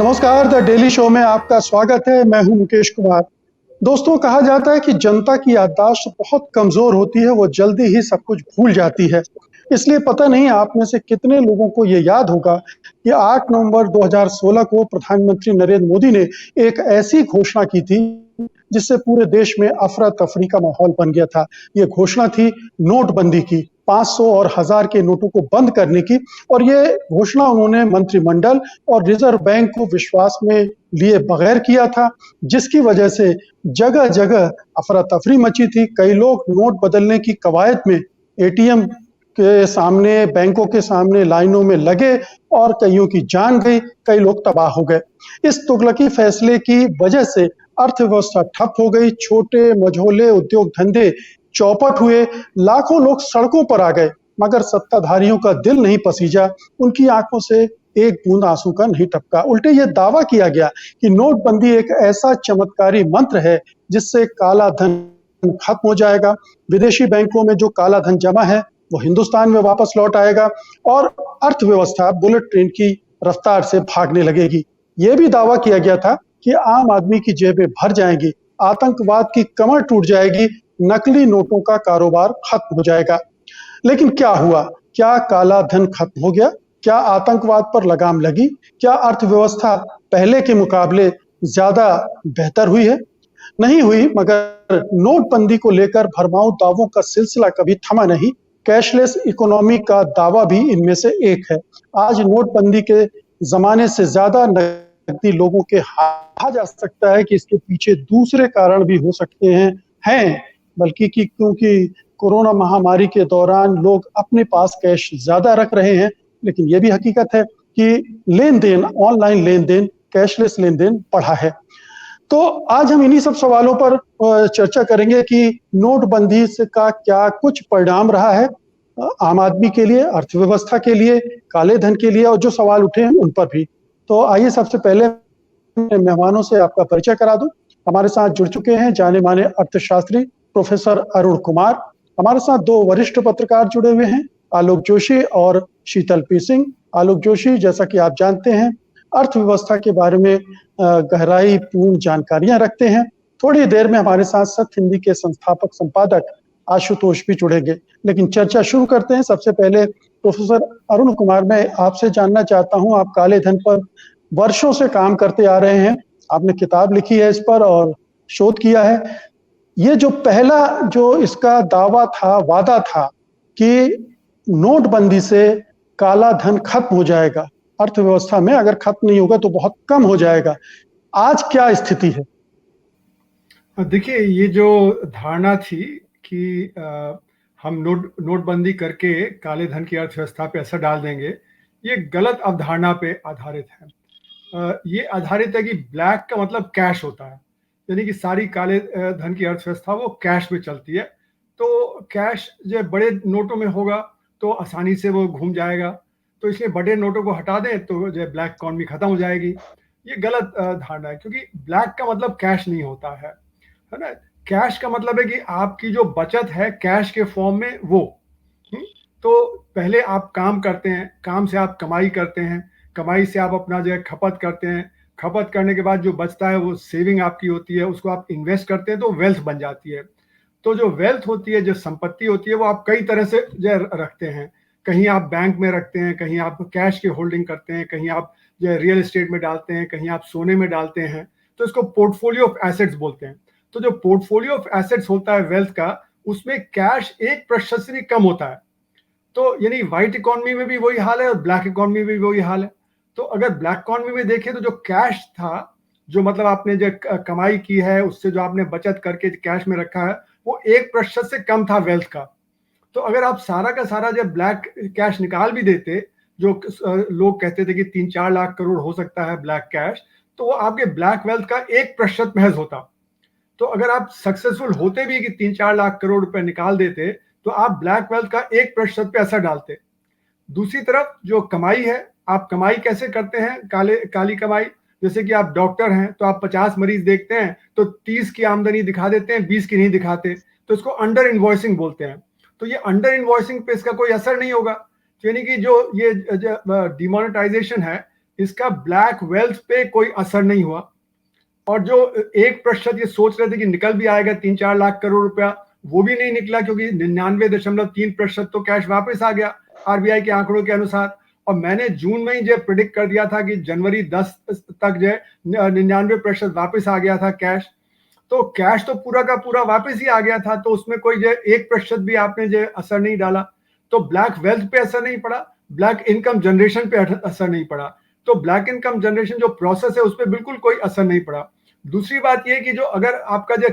नमस्कार, the daily show में आपका स्वागत है। मैं हूं मुकेश कुमार। दोस्तों, कहा जाता है कि जनता की याददाश्त बहुत कमजोर होती है, वो जल्दी ही सब कुछ भूल जाती है। इसलिए पता नहीं आप में से कितने लोगों को ये याद होगा कि 8 नवंबर 2016 को प्रधानमंत्री नरेंद्र मोदी ने एक ऐसी घोषणा की थी जिससे पूरे देश में अफरा-तफरी का माहौल बन गया था। ये घोषणा थी नोटबंदी की, 500 और 1000 के नोटों को बंद करने की। और ये घोषणा उन्होंने मंत्रिमंडल और रिजर्व बैंक को विश्वास में लिए बगैर किया था, जिसकी वजह से जगह-जगह अफरा-तफरी मची थी। कई लोग नोट बदलने की कवायद में एटीएम के सामने, बैंकों के सामने लाइनों में लगे और कईयों की जान गई, कई लोग तबाह हो गए। इस तुगलकी फैसले की वजह से अर्थव्यवस्था ठप हो गई, छोटे मझोले उद्योग धंधे चौपट हुए, लाखों लोग सड़कों पर आ गए, मगर सत्ताधारियों का दिल नहीं पसीजा, उनकी आंखों से एक बूंद आंसू का नहीं टपका। उल्टे ये दावा किया गया कि नोटबंदी एक ऐसा चमत्कारी मंत्र है जिससे काला धन खत्म हो जाएगा, विदेशी बैंकों में जो काला धन जमा है वो हिंदुस्तान में वापस लौट आएगा और अर्थव्यवस्था बुलेट ट्रेन की रफ्तार से भागने लगेगी। ये भी दावा किया गया था कि आम आदमी की जेबें भर जाएंगी, आतंकवाद की कमर टूट जाएगी, नकली नोटों का कारोबार खत्म हो जाएगा। लेकिन क्या हुआ? क्या काला धन खत्म हो गया? क्या आतंकवाद पर लगाम लगी? क्या अर्थव्यवस्था पहले के मुकाबले ज्यादा बेहतर हुई है? नहीं हुई, मगर नोटबंदी को लेकर भरमाऊ दावों का सिलसिला कभी थमा नहीं। कैशलेस इकोनॉमी का दावा भी इनमें से एक है। आज नोटबंदी के जमाने से ज्यादा नकदी लोगों के हाथ कहा जा सकता है कि इसके पीछे दूसरे कारण भी हो सकते हैं, बल्कि कि क्योंकि कोरोना महामारी के दौरान लोग अपने पास कैश ज्यादा रख रहे हैं। लेकिन यह भी हकीकत है कि लेन-देन, ऑनलाइन लेन-देन, कैशलेस लेन-देन बढ़ा है। तो आज हम इन्हीं सब सवालों पर चर्चा करेंगे कि नोटबंदी से का क्या कुछ परिणाम रहा है आम आदमी के लिए, अर्थव्यवस्था के लिए, काले धन के लिए, और जो सवाल उठे हैं उन पर भी। तो आइए सबसे पहले मेहमानों से आपका परिचय करा दूं। हमारे साथ जुड़ चुके हैं जाने माने अर्थशास्त्री प्रोफेसर अरुण कुमार। हमारे साथ दो वरिष्ठ पत्रकार जुड़े हुए हैं, आलोक जोशी और शीतल पी सिंह। आलोक जोशी, जैसा कि आप जानते हैं, अर्थव्यवस्था के बारे में गहराई पूर्ण जानकारियां रखते हैं। थोड़ी देर में हमारे साथ सत्य हिंदी के संस्थापक संपादक आशुतोष भी जुड़ेंगे। लेकिन चर्चा शुरू करते हैं। सबसे पहले प्रोफेसर अरुण कुमार, मैं आपसे जानना चाहता हूं, आप काले धन पर वर्षों से काम करते आ रहे हैं, आपने किताब लिखी है इस पर और शोध किया है। ये जो पहला जो इसका दावा था, वादा था कि नोटबंदी से काला धन खत्म हो जाएगा अर्थव्यवस्था में, अगर खत्म नहीं होगा तो बहुत कम हो जाएगा। आज क्या स्थिति है? देखिए, ये जो धारणा थी कि हम नोटबंदी करके काले धन की अर्थव्यवस्था पे असर डाल देंगे, ये गलत अवधारणा पे आधारित है। ये आधारित है कि ब्लैक का मतलब कैश होता है, यानी कि सारी काले धन की अर्थव्यवस्था वो कैश में चलती है। तो कैश जो बड़े नोटों में होगा तो आसानी से वो घूम जाएगा, तो इसलिए बड़े नोटों को हटा दें तो जो ब्लैक इकॉनमी खत्म हो जाएगी। ये गलत धारणा है, क्योंकि ब्लैक का मतलब कैश नहीं होता है ना। कैश का मतलब है कि आपकी जो बचत है कैश के फॉर्म में वो। तो पहले आप काम करते हैं, काम से आप कमाई करते हैं, कमाई से आप अपना जो है खपत करते हैं, खपत करने के बाद जो बचता है वो सेविंग आपकी होती है, उसको आप इन्वेस्ट करते हैं तो वेल्थ बन जाती है। तो जो वेल्थ होती है, जो संपत्ति होती है, वो आप कई तरह से जो रखते हैं। कहीं आप बैंक में रखते हैं, कहीं आप कैश की होल्डिंग करते हैं, कहीं आप जो रियल एस्टेट में डालते हैं, कहीं आप सोने में डालते हैं। तो इसको पोर्टफोलियो ऑफ एसेट्स बोलते हैं। तो जो पोर्टफोलियो ऑफ एसेट्स होता है वेल्थ का, उसमें कैश 1% से भी कम होता है। तो यानी व्हाइट इकोनॉमी में भी वही हाल है और ब्लैक इकोनॉमी में भी वही हाल है। तो अगर ब्लैक इकोनॉमी में देखें तो जो कैश था, जो मतलब आपने जो कमाई की है, उससे जो आपने बचत करके कैश में रखा है, वो 1% से कम था वेल्थ का। तो अगर आप सारा का सारा जब ब्लैक कैश निकाल भी देते, जो लोग कहते थे कि 3-4 लाख करोड़ हो सकता है ब्लैक कैश, तो वो आपके ब्लैक वेल्थ का 1% महज होता। तो अगर आप सक्सेसफुल होते भी कि 3-4 लाख करोड़ रुपए निकाल देते, तो आप ब्लैक वेल्थ का 1% पे असर डालते। दूसरी तरफ जो कमाई है, आप कमाई कैसे करते हैं, काली कमाई। जैसे कि आप डॉक्टर हैं तो आप 50 मरीज देखते हैं तो 30 की आमदनी दिखा देते हैं, 20 की नहीं दिखाते, तो इसको अंडर इनवॉइसिंग बोलते हैं। तो ये अंडर इनवॉइसिंग पे इसका कोई असर नहीं होगा। यानी कि जो ये डिमोनेटाइजेशन है, इसका ब्लैक वेल्थ पे कोई असर नहीं हुआ। और जो 1% ये सोच रहे थे कि निकल भी आएगा 3-4 लाख करोड़ रुपया, वो भी नहीं निकला, क्योंकि 99.3% तो कैश वापस आ गया आरबीआई के आंकड़ों के अनुसार। और मैंने जून में ही जो प्रिडिक्ट कर दिया था कि जनवरी 10 तक जो 99% वापस आ गया था कैश। तो कैश तो पूरा का पूरा वापस ही आ गया था, तो उसमें कोई जो 1% भी आपने जो असर नहीं डाला। तो ब्लैक वेल्थ पे असर नहीं पड़ा, ब्लैक इनकम जनरेशन पे असर नहीं पड़ा। तो ब्लैक इनकम जनरेशन जो प्रोसेस है उस पर बिल्कुल कोई असर नहीं पड़ा। दूसरी बात यह कि जो अगर आपका जो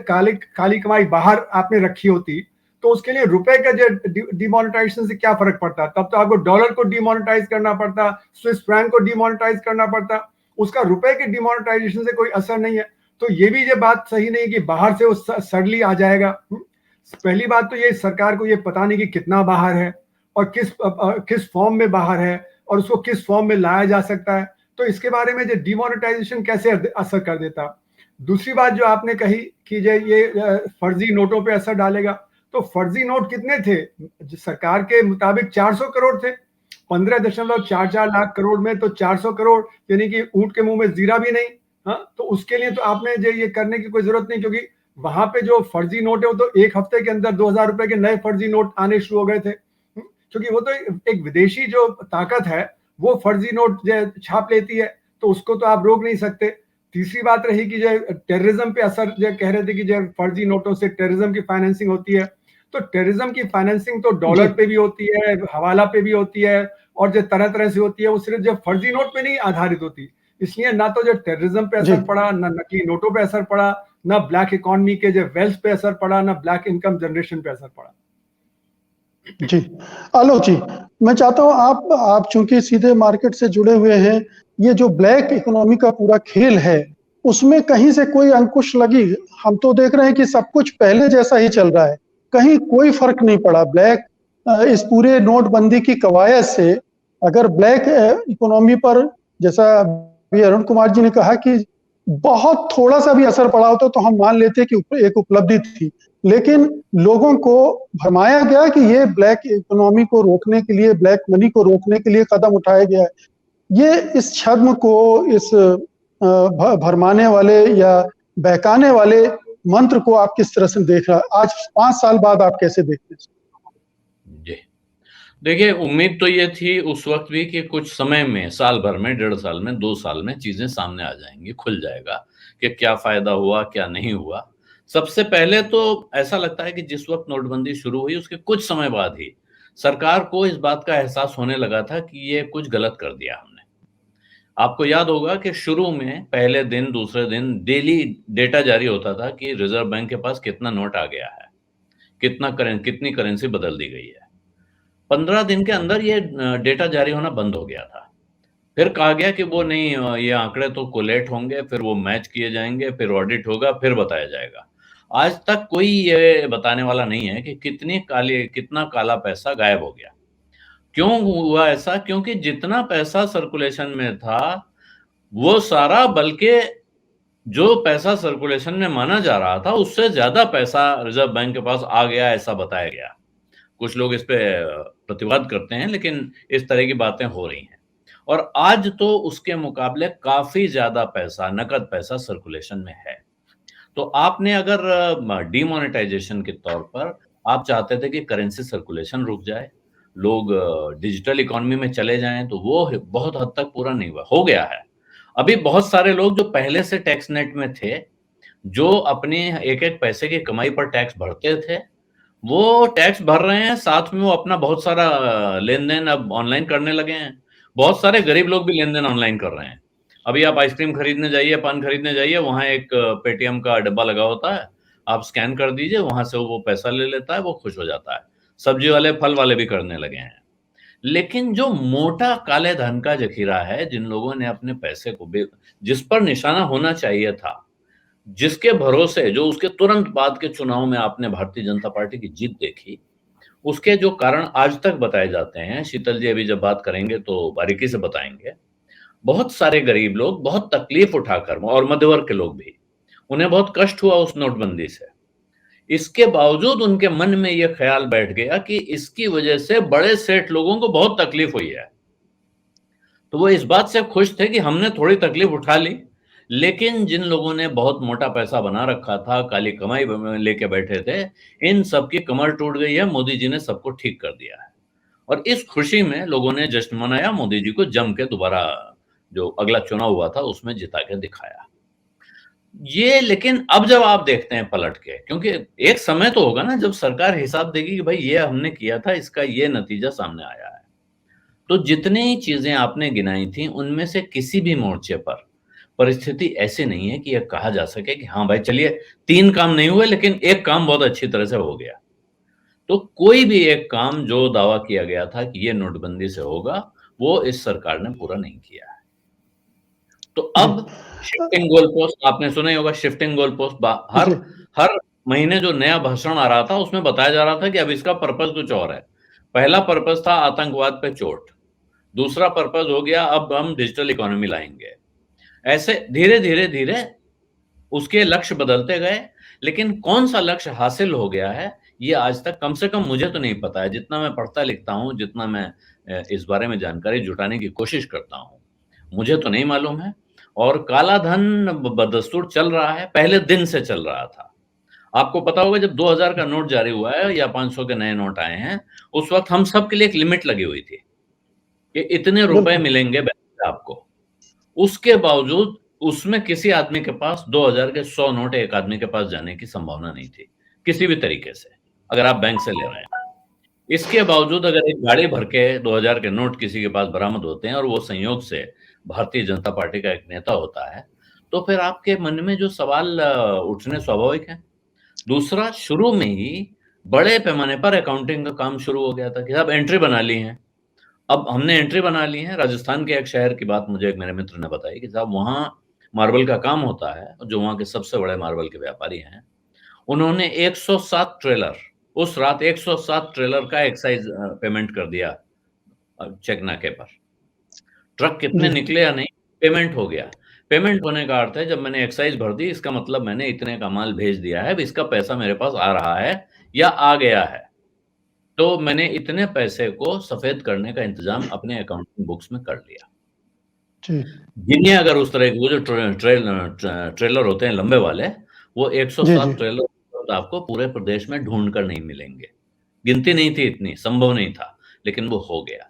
काली कमाई बाहर आपने रखी होती, तो उसके लिए रुपए का जो डिमोनेटाइजेशन से क्या फर्क पड़ता? तब तो आपको डॉलर को डिमोनेटाइज करना पड़ता, स्विस फ्रैंक को डिमोनेटाइज करना पड़ता। उसका रुपए के डिमोनेटाइजेशन से कोई असर नहीं है। तो ये भी ये बात सही नहीं कि बाहर से वो सडनली आ जाएगा। पहली बात तो ये सरकार को ये पता नहीं कि कितना बाहर है और किस फॉर्म में बाहर है और उसको किस फॉर्म में लाया जा सकता है। तो इसके बारे में जो डिमोनेटाइजेशन कैसे असर कर देता। दूसरी बात जो आपने कही कि ये फर्जी नोटों पे असर डालेगा, तो फर्जी नोट कितने थे? सरकार के मुताबिक 400 करोड़ थे। 15.44 लाख करोड़ में तो 400 करोड़ यानी कि ऊंट के मुंह में जीरा भी नहीं। हाँ, तो उसके लिए तो आपने जो ये करने की कोई जरूरत नहीं, क्योंकि वहां पे जो फर्जी नोट है वो तो एक हफ्ते के अंदर 2000 रुपए के नए फर्जी नोट आने शुरू हो गए थे। क्योंकि वो तो एक विदेशी जो ताकत है वो फर्जी नोट जो छाप लेती है, तो उसको तो आप रोक नहीं सकते। तीसरी बात रही कि जो टेररिज्म पे असर, जो कह रहे थे कि जो फर्जी नोटों से टेररिज्म की फाइनेंसिंग होती है, तो टेररिज्म की फाइनेंसिंग तो डॉलर पे भी होती है, हवाला पे भी होती है और जो तरह तरह से होती है, वो सिर्फ जो फर्जी नोट पे नहीं आधारित होती। इसलिए ना तो जो टेररिज्म पे असर पड़ा, ना नकली नोटों पे असर पड़ा, ना ब्लैक इकोनॉमी के जो वेल्थ पे असर पड़ा, ना ब्लैक इनकम जनरेशन पे असर पड़ा। जी, आलोक जी, मैं चाहता हूं आप चूंकि सीधे मार्केट से जुड़े हुए हैं, ये जो ब्लैक इकोनॉमी का पूरा खेल है, उसमें कहीं से कोई अंकुश लगी? हम तो देख रहे हैं कि सब कुछ पहले जैसा ही चल रहा है, कहीं कोई फर्क नहीं पड़ा। ब्लैक इस पूरे नोटबंदी की कवायद से अगर ब्लैक इकोनॉमी पर, जैसा अभी अरुण कुमार जी ने कहा कि बहुत थोड़ा सा भी असर पड़ा होता तो हम मान लेते कि एक उपलब्धि थी, लेकिन लोगों को भरमाया गया कि ये ब्लैक इकोनॉमी को रोकने के लिए, ब्लैक मनी को रोकने के लिए कदम उठाया गया है। ये इस छद्म को, इस भरमाने वाले या बहकाने वाले मंत्र को आप किस तरह से देख रहे हैं? आज 5 साल बाद आप कैसे देखते हैं? जी, देखिए, उम्मीद तो ये थी उस वक्त भी कि कुछ समय में, साल भर में, 1.5 साल में, 2 साल में चीजें सामने आ जाएंगी, खुल जाएगा कि क्या फायदा हुआ, क्या नहीं हुआ। सबसे पहले तो ऐसा लगता है कि जिस वक्त नोटबंदी शुरू हुई उसके कुछ समय बाद ही सरकार को इस बात का एहसास होने लगा था कि ये कुछ गलत कर दिया हमने। आपको याद होगा कि शुरू में पहले दिन, दूसरे दिन डेली डेटा जारी होता था कि रिजर्व बैंक के पास कितना नोट आ गया है, कितनी करेंसी बदल दी गई है। 15 दिन के अंदर ये डेटा जारी होना बंद हो गया था। फिर कहा गया कि वो नहीं, ये आंकड़े तो कोलेट होंगे, फिर वो मैच किए जाएंगे, फिर ऑडिट होगा, फिर बताया जाएगा। आज तक कोई ये बताने वाला नहीं है कि कितना काला पैसा गायब हो गया। क्यों हुआ ऐसा? क्योंकि जितना पैसा सर्कुलेशन में था वो सारा, बल्कि जो पैसा सर्कुलेशन में माना जा रहा था उससे ज्यादा पैसा रिजर्व बैंक के पास आ गया, ऐसा बताया गया। कुछ लोग इस पे प्रतिवाद करते हैं, लेकिन इस तरह की बातें हो रही हैं। और आज तो उसके मुकाबले काफी ज्यादा पैसा, नकद पैसा सर्कुलेशन में है। तो आपने अगर डिमोनेटाइजेशन के तौर पर आप चाहते थे कि करेंसी सर्कुलेशन रुक जाए, लोग डिजिटल इकोनॉमी में चले जाएं, तो वो बहुत हद तक पूरा नहीं हुआ, हो गया है। अभी बहुत सारे लोग जो पहले से टैक्स नेट में थे, जो अपने एक एक पैसे की कमाई पर टैक्स भरते थे, वो टैक्स भर रहे हैं, साथ में वो अपना बहुत सारा लेन देन अब ऑनलाइन करने लगे हैं। बहुत सारे गरीब लोग भी लेन देन ऑनलाइन कर रहे हैं। अभी आप आइसक्रीम खरीदने जाइए, पान खरीदने जाइए, वहां एक पेटीएम का डब्बा लगा होता है, आप स्कैन कर दीजिए, वहां से वो पैसा ले लेता है, वो खुश हो जाता है। सब्जी वाले, फल वाले भी करने लगे हैं। लेकिन जो मोटा काले धन का जखीरा है, जिन लोगों ने अपने पैसे को जिस पर निशाना होना चाहिए था, जिसके भरोसे, जो उसके तुरंत बाद के चुनाव में आपने भारतीय जनता पार्टी की जीत देखी, उसके जो कारण आज तक बताए जाते हैं, शीतल जी अभी जब बात करेंगे तो बारीकी से बताएंगे। बहुत सारे गरीब लोग बहुत तकलीफ उठाकर, और मध्य वर्ग के लोग भी, उन्हें बहुत कष्ट हुआ उस नोटबंदी से। इसके बावजूद उनके मन में यह ख्याल बैठ गया कि इसकी वजह से बड़े सेठ लोगों को बहुत तकलीफ हुई है। तो तो वो इस बात से खुश थे कि हमने थोड़ी तकलीफ उठा ली, लेकिन जिन लोगों ने बहुत मोटा पैसा बना रखा था, काली कमाई लेके बैठे थे, इन सबकी कमर टूट गई है, मोदी जी ने सबको ठीक कर दिया है। और इस खुशी में लोगों ने जश्न मनाया, मोदी जी को जम के दोबारा जो अगला चुनाव हुआ था उसमें जिता के दिखाया। ये लेकिन अब जब आप देखते हैं पलट के, क्योंकि एक समय तो होगा ना जब सरकार हिसाब देगी कि भाई ये हमने किया था, इसका ये नतीजा सामने आया है। तो जितनी चीजें आपने गिनाई थी उनमें से किसी भी मोर्चे पर परिस्थिति ऐसी नहीं है कि यह कहा जा सके कि हाँ भाई चलिए 3 काम नहीं हुए लेकिन एक काम बहुत अच्छी तरह से हो गया। तो कोई भी एक काम जो दावा किया गया था कि ये नोटबंदी से होगा, वो इस सरकार ने पूरा नहीं किया है। तो अब शिफ्टिंग गोल पोस्ट आपने सुना ही होगा, शिफ्टिंग गोल पोस्ट हर महीने जो नया भाषण आ रहा था उसमें बताया जा रहा था कि अब इसका पर्पस कुछ और है। पहला पर्पस था आतंकवाद पे चोट, दूसरा पर्पस हो गया अब हम डिजिटल इकोनॉमी लाएंगे। ऐसे धीरे धीरे धीरे उसके लक्ष्य बदलते गए, लेकिन कौन सा लक्ष्य हासिल हो गया है ये आज तक कम से कम मुझे तो नहीं पता है। जितना मैं पढ़ता लिखता हूं, जितना मैं इस बारे में जानकारी जुटाने की कोशिश करता हूं, मुझे तो नहीं मालूम है। और काला धन बदस्तूर चल रहा है, पहले दिन से चल रहा था। आपको पता होगा जब 2000 का नोट जारी हुआ है या 500 के नए नोट आए हैं, उस वक्त हम सब के लिए एक लिमिट लगी हुई थी कि इतने रुपए मिलेंगे बैंक से आपको। उसके बावजूद उसमें किसी आदमी के पास 2000 के 100 नोट एक आदमी के पास जाने की संभावना नहीं थी किसी भी तरीके से, अगर आप बैंक से ले रहे हैं। इसके बावजूद अगर एक गाड़ी भर के 2000 के नोट किसी के पास बरामद होते हैं और वो संयोग से भारतीय जनता पार्टी का एक नेता होता है, तो फिर आपके मन में जो सवाल उठने स्वाभाविक है। दूसरा, शुरू में ही बड़े पैमाने पर अकाउंटिंग का काम शुरू हो गया था कि साहब एंट्री बना ली है। अब हमने एंट्री बना ली है। राजस्थान के एक शहर की बात मुझे एक मेरे मित्र ने बताई कि साहब वहाँ मार्बल का काम होता है, जो वहाँ के सबसे बड़े मार्बल के व्यापारी हैं, उन्होंने 107 ट्रेलर, उस रात 107 ट्रेलर का एक्साइज पेमेंट कर दिया चेक नाके पर। ट्रक कितने निकले या नहीं, पेमेंट हो गया। पेमेंट होने का अर्थ है जब मैंने एक्साइज भर दी, इसका मतलब मैंने इतने का माल भेज दिया है, इसका पैसा मेरे पास आ रहा है या आ गया है। तो मैंने इतने पैसे को सफेद करने का इंतजाम अपने अकाउंटिंग बुक्स में कर लिया। जिन्हें अगर उस तरह के वो जो ट्रेलर होते हैं लंबे वाले, वो 107 ट्रेलर आपको पूरे प्रदेश में ढूंढ कर नहीं मिलेंगे। गिनती नहीं थी इतनी, संभव नहीं था, लेकिन वो हो गया।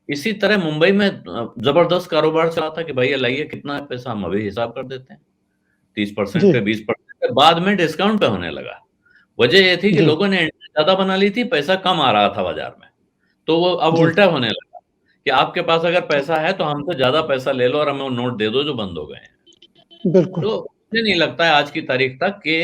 इसी तरह मुंबई में जबरदस्त कारोबार चला था कि भैया लाइए कितना पैसा, हम अभी हिसाब कर देते हैं, 30% पे 20% पे, बाद में डिस्काउंट पे होने लगा। वजह ये थी कि लोगों ने एंट्री ज्यादा बना ली थी, पैसा कम आ रहा था बाजार में, तो वो अब उल्टा होने लगा कि आपके पास अगर पैसा है तो हमसे ज्यादा पैसा ले लो और हमें वो नोट दे दो जो बंद हो गए हैं। बिल्कुल। तो मुझे नहीं लगता है आज की तारीख तक कि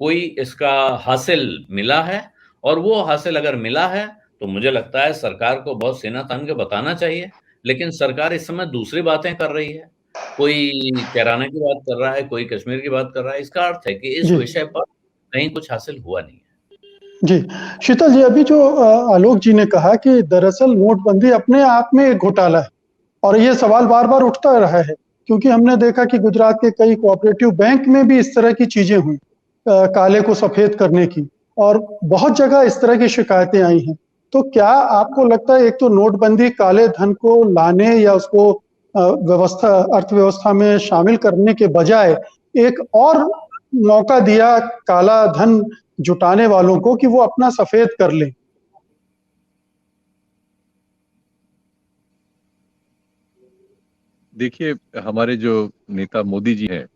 कोई इसका हासिल मिला है, और वो हासिल अगर मिला है तो मुझे लगता है सरकार को बहुत सीना तान के बताना चाहिए। लेकिन सरकार इस समय दूसरी बातें कर रही है, कोई कैराना की बात कर रहा है, कोई कश्मीर की बात कर रहा है। इसका अर्थ है कि इस विषय पर कहीं कुछ हासिल हुआ नहीं है। जी, शीतल जी, अभी जो आलोक जी ने कहा कि दरअसल नोटबंदी अपने आप में एक घोटाला है, और ये सवाल बार-बार उठता रहा है, क्योंकि हमने देखा कि गुजरात के कई कोऑपरेटिव बैंक में भी इस तरह की चीजें हुई, काले को सफेद करने की, और बहुत जगह इस तरह की शिकायतें आई हैं। तो क्या आपको लगता है एक तो नोटबंदी काले धन को लाने या उसको अर्थव्यवस्था में शामिल करने के बजाय एक और मौका दिया काला धन जुटाने वालों को कि वो अपना सफेद कर लें? देखिए, हमारे जो नेता मोदी जी हैं,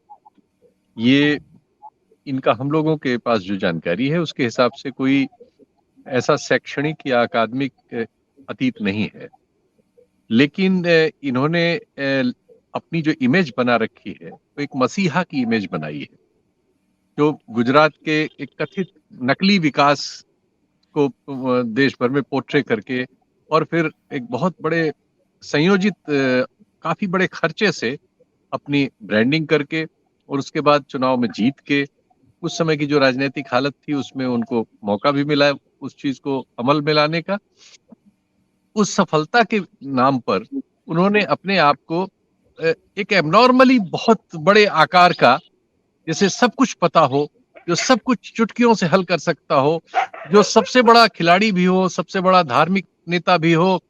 ये इनका हम लोगों के पास जो जानकारी है उसके हिसाब से कोई ऐसा शैक्षणिक या अकादमिक अतीत नहीं है, लेकिन इन्होंने अपनी जो इमेज बना रखी है वो एक मसीहा की इमेज बनाई है, जो गुजरात के एक कथित नकली विकास को देश भर में पोर्ट्रे करके और फिर एक बहुत बड़े संयोजित काफी बड़े खर्चे से अपनी ब्रांडिंग करके और उसके बाद चुनाव में जीत के, उस समय की जो राजनीतिक हालत थी उसमें उनको मौका भी मिला उस चीज को अमल में लाने का। उस सफलता के नाम पर उन्होंने अपने आप को एक एबनॉर्मली बहुत बड़े आकार का, जैसे सब कुछ पता हो, जो सब कुछ चुटकियों से हल कर सकता हो, जो सबसे बड़ा खिलाड़ी भी हो, सबसे बड़ा धार्मिक नेता भी हो,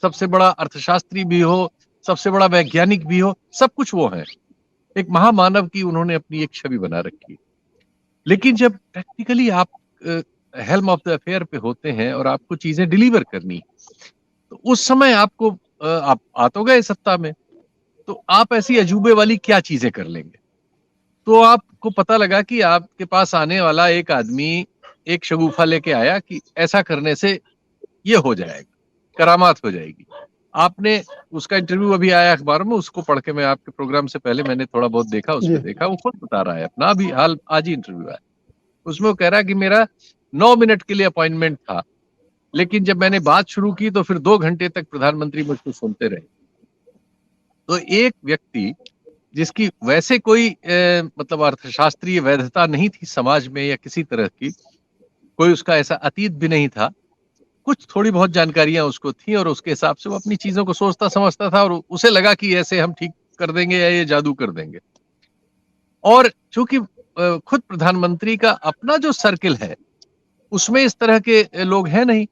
सबसे बड़ा अर्थशास्त्री भी हो, सबसे बड़ा वैज्ञानिक भी हो, सब कुछ वो है। एक महामानव की उन्होंने अपनी एक छवि बना रखी है। लेकिन जब प्रैक्टिकली आप हेल्म ऑफ द अफेयर पे होते हैं और आपको चीजें डिलीवर करनी है, तो उस समय आपको आप आ तो गए सत्ता में, तो आप ऐसी अजूबे वाली क्या चीजें कर लेंगे? तो आपको पता लगा कि आपके पास आने वाला एक आदमी एक शगुफा लेके आया कि ऐसा करने से ये हो जाएगा, करामात हो जाएगी। आपने उसका इंटरव्यू अभी आया अखबार में, उसको पढ़ के मैं आपके प्रोग्राम से पहले मैंने थोड़ा बहुत देखा, जी उसमें देखा, वो खुद बता रहा है अपना, अभी हाल आज ही इंटरव्यू आया। उसमें वो कह रहा है कि मेरा 9 मिनट के लिए अपॉइंटमेंट था, लेकिन जब मैंने बात शुरू की तो फिर 2 घंटे तक प्रधानमंत्री मुझको सुनते रहे। तो एक व्यक्ति जिसकी वैसे कोई मतलब अर्थशास्त्रीय वैधता नहीं थी समाज में या किसी तरह की, कोई उसका ऐसा अतीत भी नहीं था, कुछ थोड़ी बहुत जानकारियां उसको थी और उसके हिसाब से वो अपनी चीजों को सोचता समझता था और उसे लगा कि ऐसे हम ठीक कर देंगे या ये जादू कर देंगे। और चूंकि खुद प्रधानमंत्री का अपना जो सर्किल है उसमें इस तरह के लोग हैं नहीं,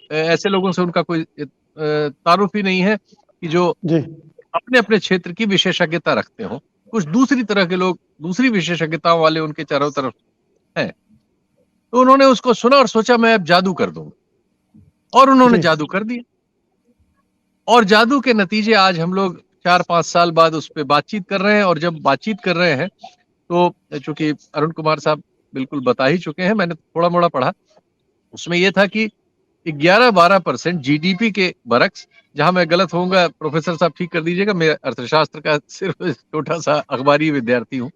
ऐसे लोगों से उनका कोई तारुफ ही नहीं है कि जो जी अपने अपने क्षेत्र की विशेषज्ञता रखते हो। कुछ दूसरी तरह के लोग, दूसरी विशेषज्ञताओं वाले उनके चारों तरफ हैं। तो उन्होंने उसको सुना और सोचा मैं अब जादू कर दूंगा, और उन्होंने जी जादू कर दिया। और जादू के नतीजे आज हम लोग 4-5 साल बाद उस पर बातचीत कर रहे हैं। और जब बातचीत कर रहे हैं तो चूंकि अरुण कुमार साहब बिल्कुल बता ही चुके हैं, मैंने थोड़ा मोड़ा पढ़ा, उसमें यह था कि 11-12% जीडीपी के बरक्स, जहां मैं गलत होऊंगा प्रोफेसर साहब ठीक कर दीजिएगा, मैं अर्थशास्त्र का सिर्फ छोटा सा अखबारी विद्यार्थी हूं,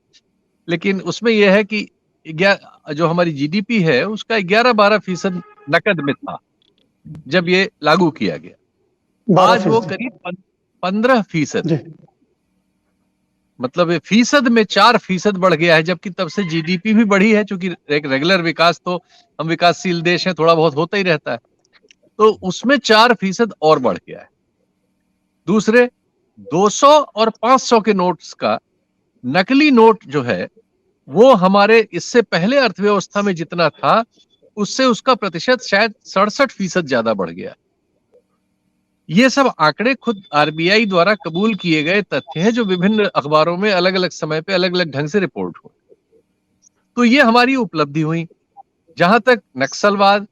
लेकिन उसमें यह है कि जो हमारी जीडीपी है उसका 11-12% नकद में था जब ये लागू किया गया। आज वो 12%। करीब 15% जी है। मतलब ये फीसद में 4% बढ़ गया है, जबकि तब से जीडीपी भी बढ़ी है। चूंकि एक रेगुलर विकास, तो हम विकासशील देश हैं, थोड़ा बहुत होता ही रहता है, तो उसमें 4% और बढ़ गया है। दूसरे 200 और 500 के नोट्स का नकली नोट जो है वो हमारे इससे पहले अर्थव्यवस्था में जितना था उससे उसका प्रतिशत शायद 67% ज्यादा बढ़ गया। ये सब आंकड़े खुद आरबीआई द्वारा कबूल किए गए तथ्य हैं, जो विभिन्न अखबारों में अलग अलग समय पे अलग अलग ढंग से रिपोर्ट हुए। तो ये हमारी उपलब्धि हुई। जहां तक नक्सलवाद,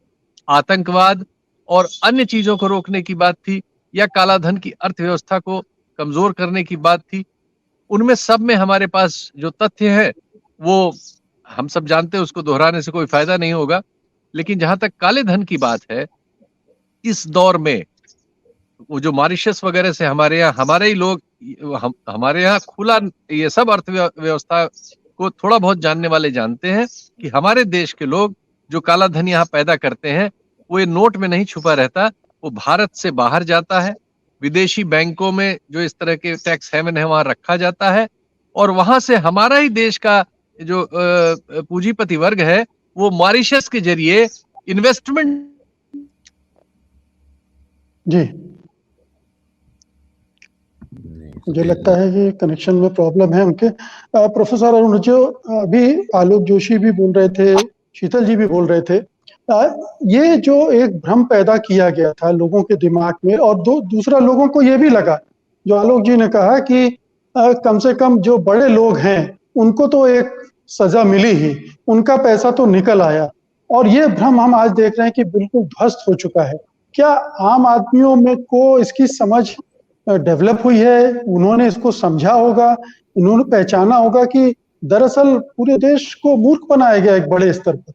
आतंकवाद और अन्य चीजों को रोकने की बात थी, या कालाधन की अर्थव्यवस्था को कमजोर करने की बात थी, उनमें सब में हमारे पास जो तथ्य है वो हम सब जानते हैं, उसको दोहराने से कोई फायदा नहीं होगा। लेकिन जहां तक काले धन की बात है, इस दौर में वो जो मॉरिशस वगैरह से हमारे यहाँ हमारे ही लोग, हमारे यहाँ खुला, ये सब अर्थव्यवस्था को थोड़ा बहुत जानने वाले जानते हैं कि हमारे देश के लोग जो काला धन यहाँ पैदा करते हैं वो ये नोट में नहीं छुपा रहता, वो भारत से बाहर जाता है, विदेशी बैंकों में जो इस तरह के टैक्स हेवन है वहां रखा जाता है, और वहां से हमारा ही देश का जो पूंजीपति वर्ग है वो मॉरिशस के जरिए इन्वेस्टमेंट। जी मुझे लगता है कि कनेक्शन में प्रॉब्लम है उनके। प्रोफेसर अरुण, जो अभी आलोक जोशी भी बोल रहे थे, शीतल जी भी बोल रहे थे, ये जो एक भ्रम पैदा किया गया था लोगों के दिमाग में, और दूसरा लोगों को ये भी लगा, जो आलोक जी ने कहा कि कम से कम जो बड़े लोग हैं उनको तो एक सजा मिली ही, उनका पैसा तो निकल आया, और ये भ्रम हम आज देख रहे हैं कि बिल्कुल ध्वस्त हो चुका है। क्या आम आदमियों में को इसकी समझ डेवलप हुई है? उन्होंने इसको समझा होगा, उन्होंने पहचाना होगा कि दरअसल पूरे देश को मूर्ख बनाया गया एक बड़े स्तर पर?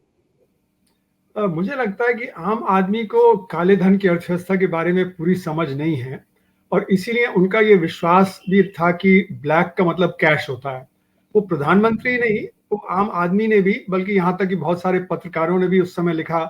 मुझे लगता है कि आम आदमी को काले धन की अर्थव्यवस्था के बारे में पूरी समझ नहीं है, और इसीलिए उनका ये विश्वास भी था कि ब्लैक का मतलब कैश होता है। वो प्रधानमंत्री नहीं, वो आम आदमी ने भी, बल्कि यहाँ तक कि बहुत सारे पत्रकारों ने भी उस समय लिखा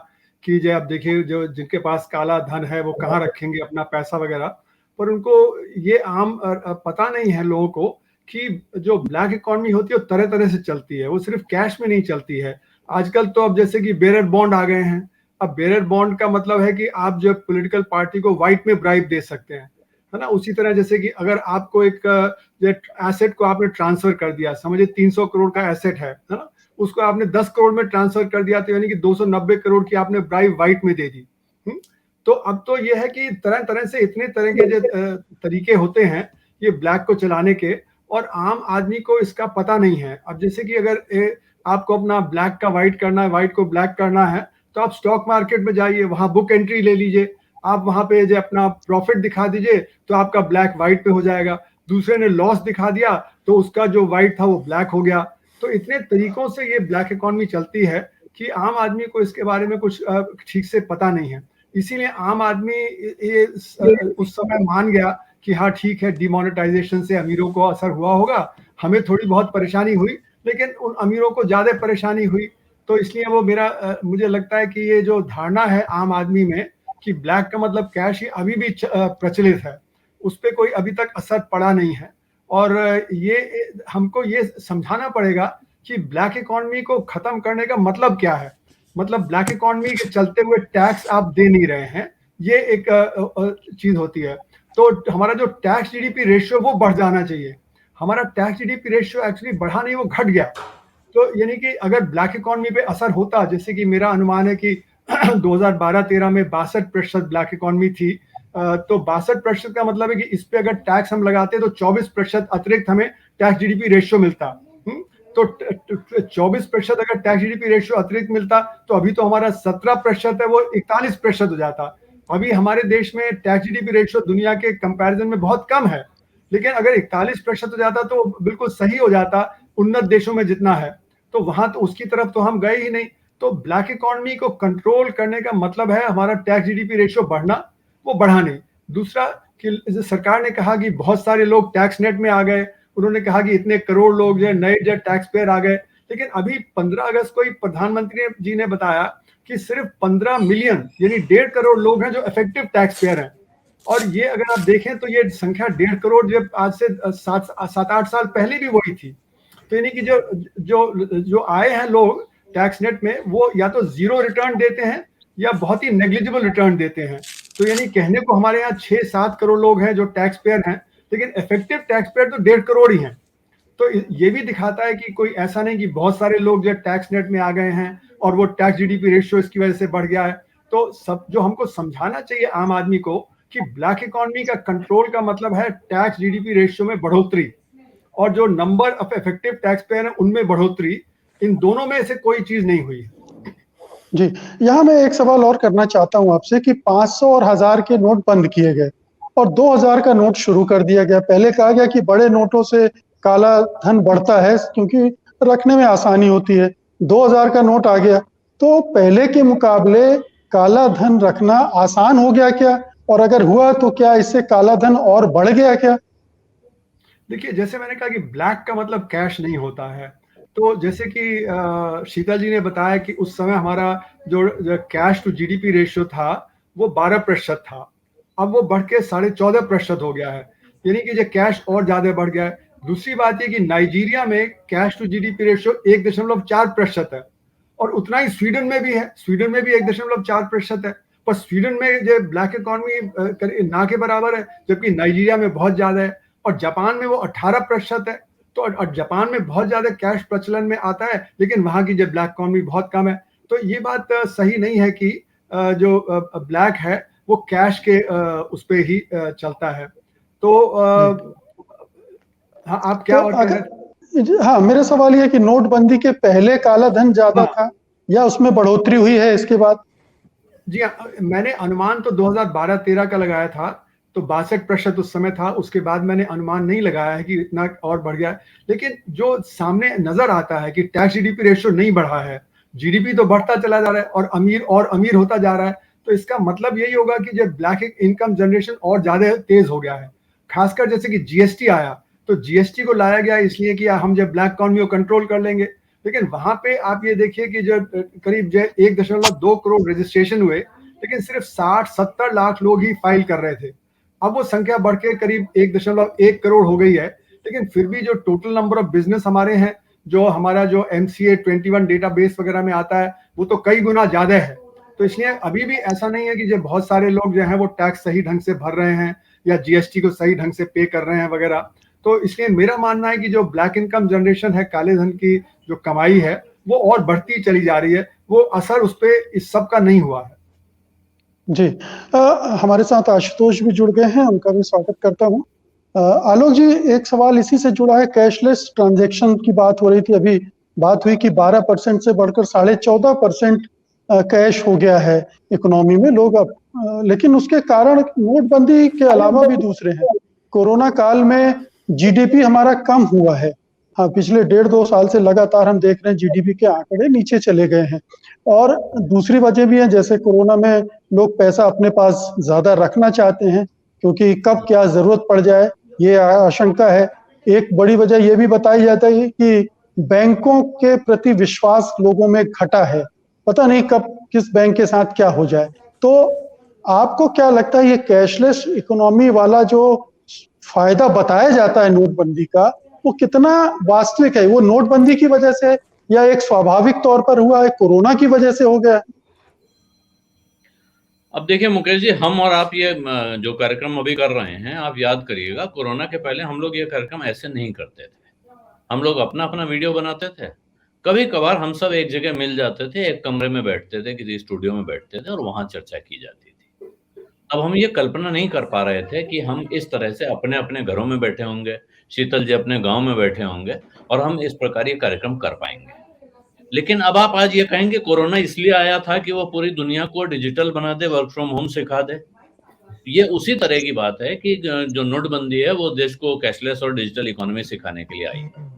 कि जो आप देखिए, जो जिनके पास काला धन है वो कहाँ रखेंगे अपना पैसा वगैरह। पर उनको ये आम पता नहीं है लोगों को कि जो ब्लैक इकोनॉमी होती है वो तरह तरह से चलती है, वो सिर्फ कैश में नहीं चलती है। आजकल तो अब जैसे कि बेरर बॉन्ड आ गए हैं। अब बेरर बॉन्ड का मतलब है कि आप जो पॉलिटिकल पार्टी को व्हाइट में ब्राइब दे सकते हैं, है ना। उसी तरह जैसे कि अगर आपको एक एसेट को आपने ट्रांसफर कर दिया, समझिए 300 करोड़ का एसेट है ना, उसको आपने 10 करोड़ में ट्रांसफर कर दिया, तो यानी कि 290 करोड़ की आपने ब्राइब व्हाइट में दे दी। तो तो अब तो ये है कि तरह तरह से इतने तरह के जो तरीके होते हैं ये ब्लैक को चलाने के, और आम आदमी को इसका पता नहीं है। अब जैसे कि अगर आपको अपना ब्लैक का व्हाइट करना है, व्हाइट को ब्लैक करना है, तो आप स्टॉक मार्केट में जाइए, वहां बुक एंट्री ले लीजिए, आप वहां पे जो अपना प्रॉफिट दिखा दीजिए तो आपका ब्लैक व्हाइट पे हो जाएगा। दूसरे ने लॉस दिखा दिया तो उसका जो व्हाइट था वो ब्लैक हो गया। तो इतने तरीकों से ये ब्लैक इकोनॉमी चलती है कि आम आदमी को इसके बारे में कुछ ठीक से पता नहीं है। इसीलिए आम आदमी ये उस समय मान गया कि हाँ ठीक है, डिमोनेटाइजेशन से अमीरों को असर हुआ होगा, हमें थोड़ी बहुत परेशानी हुई, लेकिन उन अमीरों को ज्यादा परेशानी हुई। तो इसलिए वो मुझे लगता है कि ये जो धारणा है आम आदमी में कि ब्लैक का मतलब कैश, ही अभी भी प्रचलित है, उस पर कोई अभी तक असर पड़ा नहीं है। और ये हमको ये समझाना पड़ेगा कि ब्लैक इकोनॉमी को खत्म करने का मतलब क्या है। मतलब ब्लैक इकोनॉमी के चलते हुए टैक्स आप दे नहीं रहे हैं, ये एक चीज होती है। तो हमारा जो टैक्स जीडीपी रेशियो वो बढ़ जाना चाहिए। हमारा टैक्स जीडीपी रेशियो एक्चुअली बढ़ा नहीं, वो घट गया। तो यानी कि अगर ब्लैक इकोनॉमी पे असर होता, जैसे कि मेरा अनुमान है कि 2012-13 में 62% ब्लैक इकोनॉमी थी, तो 62% का मतलब है कि इस पे अगर टैक्स हम लगाते तो 24% अतिरिक्त हमें टैक्स जीडीपी रेशियो मिलता। तो 24% अगर टैक्स जीडीपी रेशियो अतिरिक्त मिलता तो अभी तो हमारा 17% है, वो 41% हो जाता। अभी हमारे देश में टैक्स जीडीपी रेशियो दुनिया के कंपैरिजन में बहुत कम है, लेकिन अगर 41% हो जाता तो बिल्कुल सही हो जाता उन्नत देशों में जितना है। तो वहां तो उसकी तरफ तो हम गए ही नहीं। तो ब्लैक इकोनॉमी को कंट्रोल करने का मतलब है हमारा टैक्स जीडीपी रेशियो बढ़ना, वो बढ़ा नहीं। दूसरा कि सरकार ने कहा कि बहुत सारे लोग टैक्स नेट में आ गए, उन्होंने कहा कि इतने करोड़ लोग जो नए जो टैक्स पेयर आ गए, लेकिन अभी 15 अगस्त को ही प्रधानमंत्री जी ने बताया कि सिर्फ 15 मिलियन यानी 1.5 करोड़ लोग हैं जो इफेक्टिव टैक्स पेयर हैं। और ये अगर आप देखें तो ये संख्या 1.5 करोड़ जब आज से 7-8 साल पहले भी वही थी। तो यानी कि जो जो जो आए हैं लोग टैक्स नेट में, वो या तो जीरो रिटर्न देते हैं या बहुत ही नेग्लिजिबल रिटर्न देते हैं। तो यानी कहने को हमारे यहाँ 6-7 करोड़ लोग हैं जो टैक्स पेयर हैं, लेकिन इफेक्टिव टैक्स पेयर तो 1.5 करोड़ ही हैं। तो ये भी दिखाता है कि कोई ऐसा नहीं कि बहुत सारे लोग जो टैक्स नेट में आ गए हैं और वो टैक्स जीडीपी रेशियो इसकी वजह से बढ़ गया है। तो सब जो हमको समझाना चाहिए आम आदमी को कि ब्लैक इकोनॉमी का कंट्रोल का मतलब है टैक्स जीडीपी रेशियो में बढ़ोतरी, और जो number of effective tax payer है उनमें बढ़ोतरी। इन दोनों में से कोई चीज नहीं हुई है। जी, यहाँ मैं एक सवाल और करना चाहता हूँ आपसे कि 500 और 1000 के नोट बंद किए गए और 2000 का नोट शुरू कर दिया गया। पहले कहा गया कि बड़े नोटों से काला धन बढ़ता है क्योंकि रखने में आसानी होती है। 2000 का नोट आ गया, तो पहले के मुकाबले काला धन रखना आसान हो गया क्या? और अगर हुआ तो क्या इससे काला धन और बढ़ गया क्या? देखिए, जैसे मैंने कहा कि ब्लैक का मतलब कैश नहीं होता है। तो जैसे कि शीतल जी ने बताया कि उस समय हमारा जो कैश टू जीडीपी रेशियो था वो 12% था, अब वो बढ़ के 14.5% हो गया है, यानी कि जो कैश और ज्यादा बढ़ गया है। दूसरी बात ये कि नाइजीरिया में कैश टू जीडीपी रेशियो 1.4% है, और उतना ही स्वीडन में भी है। स्वीडन में भी 1.4% है, पर स्वीडन में जो ब्लैक इकोनॉमी ना के बराबर है, जबकि नाइजीरिया में बहुत ज्यादा है, और जापान में वो 18% है। तो और जापान में बहुत ज्यादा कैश प्रचलन में आता है, लेकिन वहां की जो ब्लैक इकोनॉमी बहुत कम है। तो ये बात सही नहीं है कि जो ब्लैक है वो कैश के उस पे ही चलता है। तो हाँ, आप क्या और कह रहे थे? हाँ, मेरा सवाल ये है कि नोटबंदी के पहले काला धन ज्यादा था या उसमें बढ़ोतरी हुई है इसके बाद? जी हाँ, मैंने अनुमान तो 2012-13 का लगाया था, तो 62% उस समय था। उसके बाद मैंने अनुमान नहीं लगाया है कि इतना और बढ़ गया है। लेकिन जो सामने नजर आता है कि टैक्स जीडीपी रेशियो नहीं बढ़ा है, जीडीपी तो बढ़ता चला जा रहा है और अमीर होता जा रहा है। तो इसका मतलब यही होगा कि जब ब्लैक इनकम जनरेशन और ज्यादा तेज हो गया है। खासकर जैसे कि जीएसटी आया, तो जीएसटी को लाया गया इसलिए कि हम जब ब्लैक इकोनॉमी को कंट्रोल कर लेंगे। लेकिन वहां पे आप ये देखिए कि जो करीब जो 1.2 करोड़ रजिस्ट्रेशन हुए, लेकिन सिर्फ 60-70 लाख लोग ही फाइल कर रहे थे। अब वो संख्या बढ़ के करीब 1.1 करोड़ हो गई है, लेकिन फिर भी जो टोटल नंबर ऑफ बिजनेस हमारे हैं, जो हमारा जो MCA 21 डेटाबेस वगैरह में आता है, वो तो कई गुना ज्यादा है। तो इसलिए अभी भी ऐसा नहीं है कि जो बहुत सारे लोग जो हैं वो टैक्स सही ढंग से भर रहे हैं या जीएसटी को सही ढंग से पे कर रहे हैं वगैरह। तो इसलिए मेरा मानना है कि जो ब्लैक इनकम जनरेशन है, काले धन की जो कमाई है, वो और बढ़ती चली जा रही है। वो असर उस पर इस सब का नहीं हुआ है। जी। हमारे साथ आशुतोष भी जुड़ गए हैं, उनका भी स्वागत करता हूँ। आलोक जी, एक सवाल इसी से जुड़ा है, कैशलेस ट्रांज़ैक्शन की बात हो रही थी, अभी बात हुई कि 12% से बढ़कर 14.5% कैश हो गया है इकोनॉमी में। लोग अब लेकिन उसके कारण नोटबंदी के अलावा भी दूसरे हैं। कोरोना काल में जीडीपी हमारा कम हुआ है। हाँ, पिछले 1.5-2 साल से लगातार हम देख रहे हैं जीडीपी के आंकड़े नीचे चले गए हैं। और दूसरी वजह भी है, जैसे कोरोना में लोग पैसा अपने पास ज़्यादा रखना चाहते हैं, क्योंकि कब क्या ज़रूरत पड़ जाए, ये आशंका है। एक बड़ी वजह ये भी बताई जाता है कि बैंकों के प्रति विश्वास लोगों में घटा है। पता नहीं कब किस बैंक के साथ क्या हो जाए। तो आपको क्या लगता है, ये कैशलेस इकोनॉमी वाला जो फ़ायदा बताया जाता है नोटबंदी का, वो कितना वास्तविक है? वो नोटबंदी की वजह से या एक स्वाभाविक तौर पर हुआ है, कोरोना की वजह से हो गया? अब देखिए मुकेश जी, हम और आप ये जो कार्यक्रम अभी कर रहे हैं, आप याद करिएगा कोरोना के पहले हम लोग ये कार्यक्रम ऐसे नहीं करते थे। हम लोग अपना-अपना वीडियो बनाते थे। कभी-कभार हम सब एक जगह मिल जाते थे, एक कमरे में बैठते थे, किसी स्टूडियो में बैठते थे और वहाँ चर्चा की जाती थी। अब हम ये कल्पना नहीं कर पा रहे थे कि हम इस तरह से अपने-अपने घरों में बैठे होंगे, शीतल जी अपने गाँव में बैठे होंगे और हम इस प्रकार ये कार्यक्रम कर पाएँगे। लेकिन अब आप आज ये कहेंगे कोरोना इसलिए आया था कि वो पूरी दुनिया को डिजिटल बना दे, वर्क फ्रॉम होम सिखा दे। ये उसी तरह की बात है कि जो नोटबंदी है वो देश को कैशलेस और डिजिटल इकोनॉमी सिखाने के लिए आई है।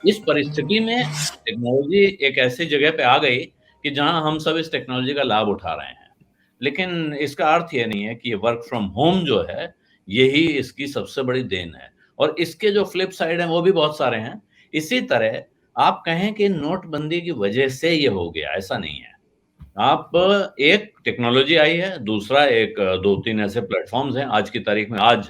इस परिस्थिति में टेक्नोलॉजी एक ऐसी जगह पे आ गई कि जहां हम सब इस टेक्नोलॉजी का लाभ उठा रहे हैं। लेकिन इसका अर्थ ये नहीं है कि वर्क फ्रॉम होम जो है यही इसकी सबसे बड़ी देन है, और इसके जो फ्लिप साइड हैं वो भी बहुत सारे हैं। इसी तरह आप कहें कि नोटबंदी की वजह से ये हो गया, ऐसा नहीं है। आप एक टेक्नोलॉजी आई है, दूसरा एक 2-3 ऐसे प्लेटफॉर्म्स हैं आज की तारीख में। आज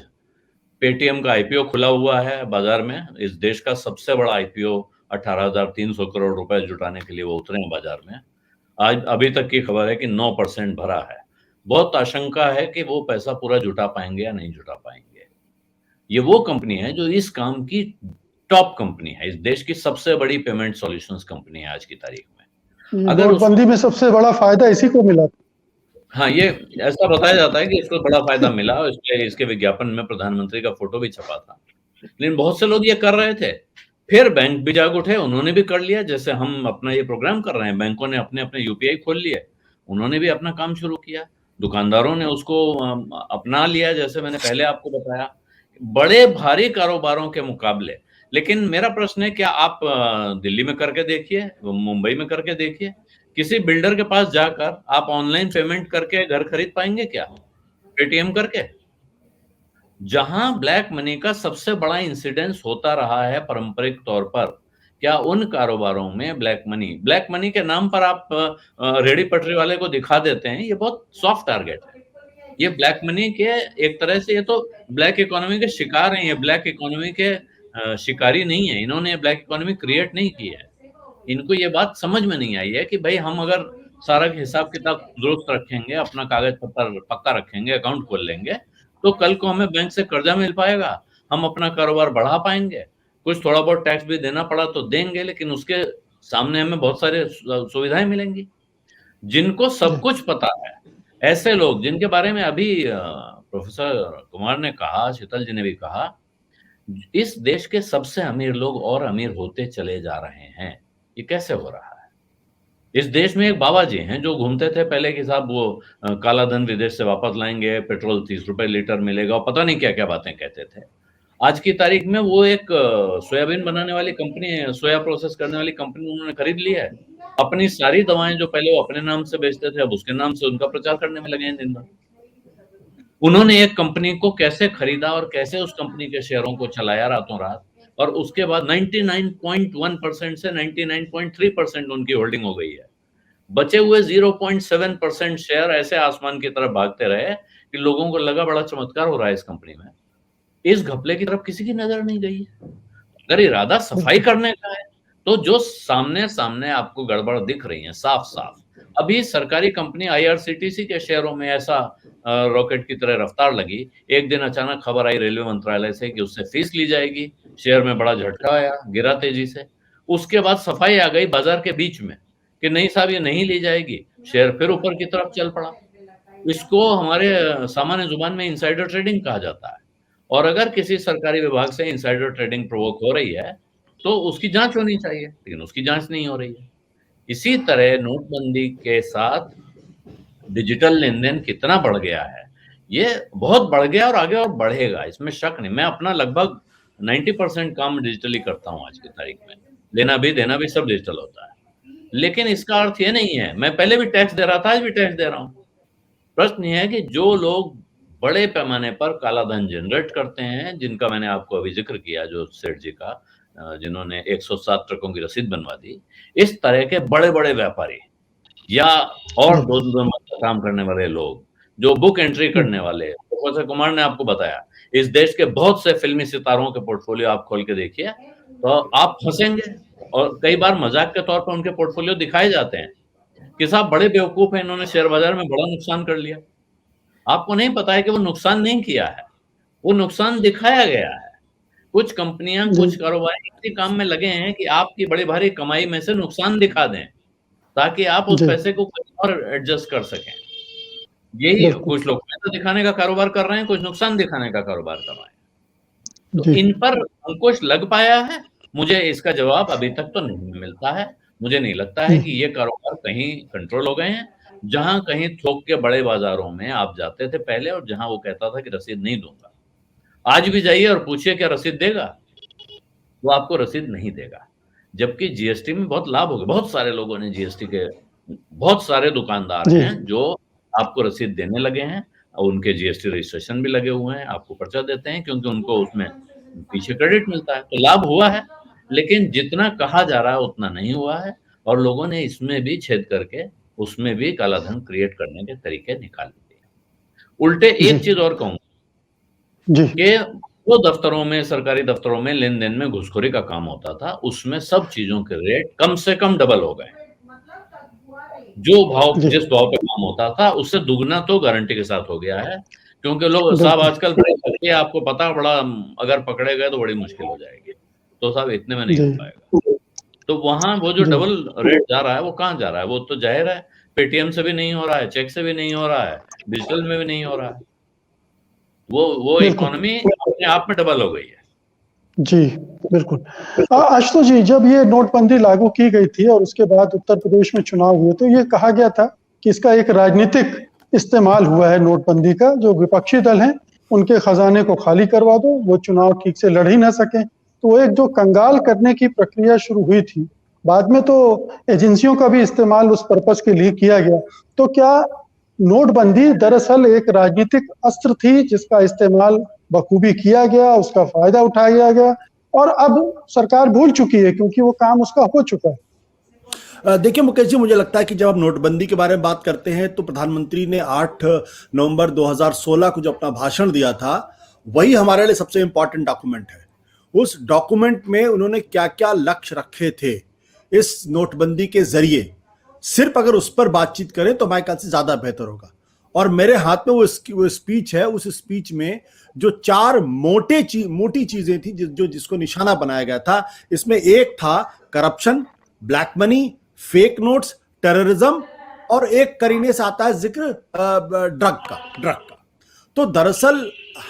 पेटीएम का आईपीओ खुला हुआ है बाजार में। इस देश का सबसे बड़ा आईपीओ 18,300 करोड़ रुपए जुटाने के लिए वो उतरे हैं बाजार में। आज अभी तक की खबर है कि 9% भरा है। बहुत आशंका है कि वो पैसा पूरा जुटा पाएंगे या नहीं जुटा पाएंगे। ये वो कंपनी है जो इस काम की टॉप कंपनी है। इस देश की सबसे बड़ी पेमेंट सॉल्यूशंस कंपनी है आज की तारीख में। अगर नोटबंदी में सबसे बड़ा फायदा इसी को मिला। हाँ, ये ऐसा बताया जाता है कि इसको बड़ा फायदा मिला और इसके विज्ञापन में प्रधानमंत्री का फोटो भी छपा था। लेकिन बहुत से लोग ये कर रहे थे। फिर बैंक भी जाग उठे, उन्होंने भी कर लिया। जैसे हम अपना ये प्रोग्राम कर रहे हैं, बैंकों ने अपने-अपने यूपीआई खोल लिए, उन्होंने भी अपना काम शुरू किया। दुकानदारों ने उसको अपना लिया, जैसे मैंने पहले आपको बताया, बड़े भारी कारोबारों के मुकाबले। लेकिन मेरा प्रश्न है, क्या आप दिल्ली में करके देखिए, मुंबई में करके देखिए, किसी बिल्डर के पास जाकर आप ऑनलाइन पेमेंट करके घर खरीद पाएंगे क्या? पेटीएम करके? जहां ब्लैक मनी का सबसे बड़ा इंसिडेंस होता रहा है पारंपरिक तौर पर, क्या उन कारोबारों में ब्लैक मनी के नाम पर आप रेडी पटरी वाले को दिखा देते हैं? ये बहुत सॉफ्ट टारगेट है। ये ब्लैक मनी के एक तरह से, ये तो ब्लैक इकोनॉमी के शिकार हैं। ये ब्लैक इकोनॉमी के शिकारी नहीं है। इन्होंने ब्लैक इकोनॉमी क्रिएट नहीं की है। इनको ये बात समझ में नहीं आई है कि भाई हम अगर सारा हिसाब किताब दुरुस्त रखेंगे, अपना कागज पत्र पक्का रखेंगे, अकाउंट खोल लेंगे, तो कल को हमें बैंक से कर्जा मिल पाएगा, हम अपना कारोबार बढ़ा पाएंगे। कुछ थोड़ा बहुत टैक्स भी देना पड़ा तो देंगे, लेकिन उसके सामने हमें बहुत सारे सुविधाएं मिलेंगी। जिनको सब कुछ पता है, ऐसे लोग जिनके बारे में अभी प्रोफेसर कुमार ने कहा, शीतल जी ने भी कहा, इस देश के सबसे अमीर लोग और अमीर होते चले जा रहे हैं। ये कैसे हो रहा है? इस देश में एक बाबा जी हैं जो घूमते थे पहले कि साहब वो काला धन विदेश से वापस लाएंगे, पेट्रोल 30 रुपए लीटर मिलेगा और पता नहीं क्या क्या बातें कहते थे। आज की तारीख में वो एक सोयाबीन बनाने वाली कंपनी है, सोया प्रोसेस करने वाली कंपनी उन्होंने खरीद ली है। अपनी सारी दवाएं जो पहले वो अपने नाम से बेचते थे, अब उसके नाम से उनका प्रचार करने में लगे हैं दिन भर। उन्होंने एक कंपनी को कैसे खरीदा और कैसे उस कंपनी के शेयरों को चलाया रातों रात, और उसके बाद 99.1% से 99.3% उनकी होल्डिंग हो गई है। बचे हुए 0.7% शेयर ऐसे आसमान की तरफ भागते रहे कि लोगों को लगा बड़ा चमत्कार हो रहा है इस कंपनी में। इस घपले की तरफ किसी की नजर नहीं गई है। अगर इरादा सफाई करने का है तो जो सामने सामने आपको गड़बड़ दिख रही है साफ साफ, अभी सरकारी कंपनी आईआरसीटीसी के शेयरों में ऐसा रॉकेट की तरह रफ्तार लगी। एक दिन अचानक खबर आई रेलवे मंत्रालय से कि उससे फीस ली जाएगी। शेयर में बड़ा झटका आया, गिरा तेजी से। उसके बाद सफाई आ गई बाजार के बीच में कि नहीं साहब ये नहीं ली जाएगी। शेयर फिर ऊपर की तरफ चल पड़ा। इसको हमारे सामान्य जुबान में इनसाइडर ट्रेडिंग कहा जाता है। और अगर किसी सरकारी विभाग से इनसाइडर ट्रेडिंग प्रोवोक हो रही है तो उसकी जांच होनी चाहिए, लेकिन उसकी जांच नहीं हो रही है। इसी तरह नोटबंदी के साथ डिजिटल लेन-देन कितना बढ़ गया है, ये बहुत बढ़ गया और आगे और बढ़ेगा, इसमें शक नहीं। मैं अपना लगभग 90% काम डिजिटली करता हूँ आज की तारीख में। लेना भी देना भी सब डिजिटल होता है। लेकिन इसका अर्थ ये नहीं है, मैं पहले भी टैक्स दे रहा था, आज भी टैक्स दे रहा हूँ। प्रश्न ये है कि जो लोग बड़े पैमाने पर काला धन जनरेट करते हैं, जिनका मैंने आपको अभी जिक्र किया, जो सेठ जी का, जिन्होंने 107 ट्रकों की रसीद बनवा दी, इस तरह के बड़े-बड़े व्यापारी या और दो काम करने वाले लोग, जो बुक एंट्री करने वाले, प्रोफेसर कुमार ने आपको बताया, इस देश के बहुत से फिल्मी सितारों के पोर्टफोलियो आप खोल के देखिए, तो आप हंसेंगे। और कई बार मजाक के तौर पर उनके पोर्टफोलियो दिखाए जाते हैं कि साहब बड़े बेवकूफ हैं, इन्होंने शेयर बाजार में बड़ा नुकसान कर लिया। आपको नहीं पता है कि वो नुकसान नहीं किया है, वो नुकसान दिखाया गया है। कुछ कंपनियां, कुछ कारोबार इसी काम में लगे हैं कि आपकी बड़ी भारी कमाई में से नुकसान दिखा दें, ताकि आप उस पैसे को कहीं और एडजस्ट कर सकें। यही कुछ लोग पैसा दिखाने का कारोबार कर रहे हैं, कुछ नुकसान दिखाने का कारोबार कर रहे हैं। तो इन पर अंकुश लग पाया है? मुझे इसका जवाब अभी तक तो नहीं मिलता है। मुझे नहीं लगता है कि ये कारोबार कहीं कंट्रोल हो गए हैं। जहां कहीं थोक के बड़े बाजारों में आप जाते थे पहले, और जहां वो कहता था कि रसीद नहीं दूंगा, आज भी जाइए और पूछिए क्या रसीद देगा, वो आपको रसीद नहीं देगा। जबकि जीएसटी में बहुत लाभ हो गया, बहुत सारे लोगों ने जीएसटी के, बहुत सारे दुकानदार हैं जो आपको रसीद देने लगे हैं, और उनके जीएसटी रजिस्ट्रेशन भी लगे हुए हैं, आपको पर्चा देते हैं, क्योंकि उनको उसमें पीछे क्रेडिट मिलता है। तो लाभ हुआ है, लेकिन जितना कहा जा रहा है उतना नहीं हुआ है, और लोगों ने इसमें भी छेद करके उसमें भी काला धन क्रिएट करने के तरीके निकाल दिए। उल्टे एक चीज और कहूंगा कि वो दफ्तरों में, सरकारी दफ्तरों में लेन देन में घुसखोरी का काम होता था, उसमें सब चीजों के रेट कम से कम डबल हो गए। जो भाव, जिस भाव पे काम होता था, उससे दुगना तो गारंटी के साथ हो गया है, क्योंकि लोग साहब आजकल आपको पता, बड़ा अगर पकड़े गए तो बड़ी मुश्किल हो जाएगी, तो साहब इतने में नहीं हो पाएगा। तो वहां वो जो डबल रेट जा रहा है, वो कहाँ जा रहा है? वो तो जाहिर है पेटीएम से भी नहीं हो रहा है, चेक से भी नहीं हो रहा है, डिजिटल में भी नहीं हो रहा है। वो इकोनॉमी अपने आप में डबल हो गई है। जी बिल्कुल। आशुतोष जी, जब ये नोटबंदी लागू की गई थी और उसके बाद उत्तर प्रदेश में चुनाव हुए, तो ये कहा गया था कि इसका एक राजनीतिक इस्तेमाल हुआ है नोटबंदी का, जो विपक्षी दल हैं उनके खजाने को खाली करवा दो, वो चुनाव ठीक से लड़ ही ना सके। तो वो एक जो कंगाल करने की प्रक्रिया शुरू हुई थी, बाद में तो एजेंसियों का भी इस्तेमाल उस पर्पस के लिए किया गया। तो क्या नोटबंदी दरअसल एक राजनीतिक अस्त्र थी जिसका इस्तेमाल बखूबी किया गया, उसका फायदा उठाया गया, और अब सरकार भूल चुकी है क्योंकि वो काम उसका हो चुका है? देखिए मुकेश जी, मुझे लगता है कि जब आप नोटबंदी के बारे में बात करते हैं तो प्रधानमंत्री ने 8 नवंबर 2016 को जो अपना भाषण दिया था, वही हमारे लिए सबसे इंपॉर्टेंट डॉक्यूमेंट है। उस डॉक्यूमेंट में उन्होंने क्या क्या लक्ष्य रखे थे इस नोटबंदी के जरिए, सिर्फ अगर उस पर बातचीत करें तो मैं ख्याल से ज्यादा बेहतर होगा। और मेरे हाथ में वो स्पीच है। उस स्पीच में जो 4 मोटी चीजें थी जिसको निशाना बनाया गया था, इसमें एक था corruption, black money, fake notes, terrorism, और एक करीने से आता है जिक्र ड्रग का। तो दरअसल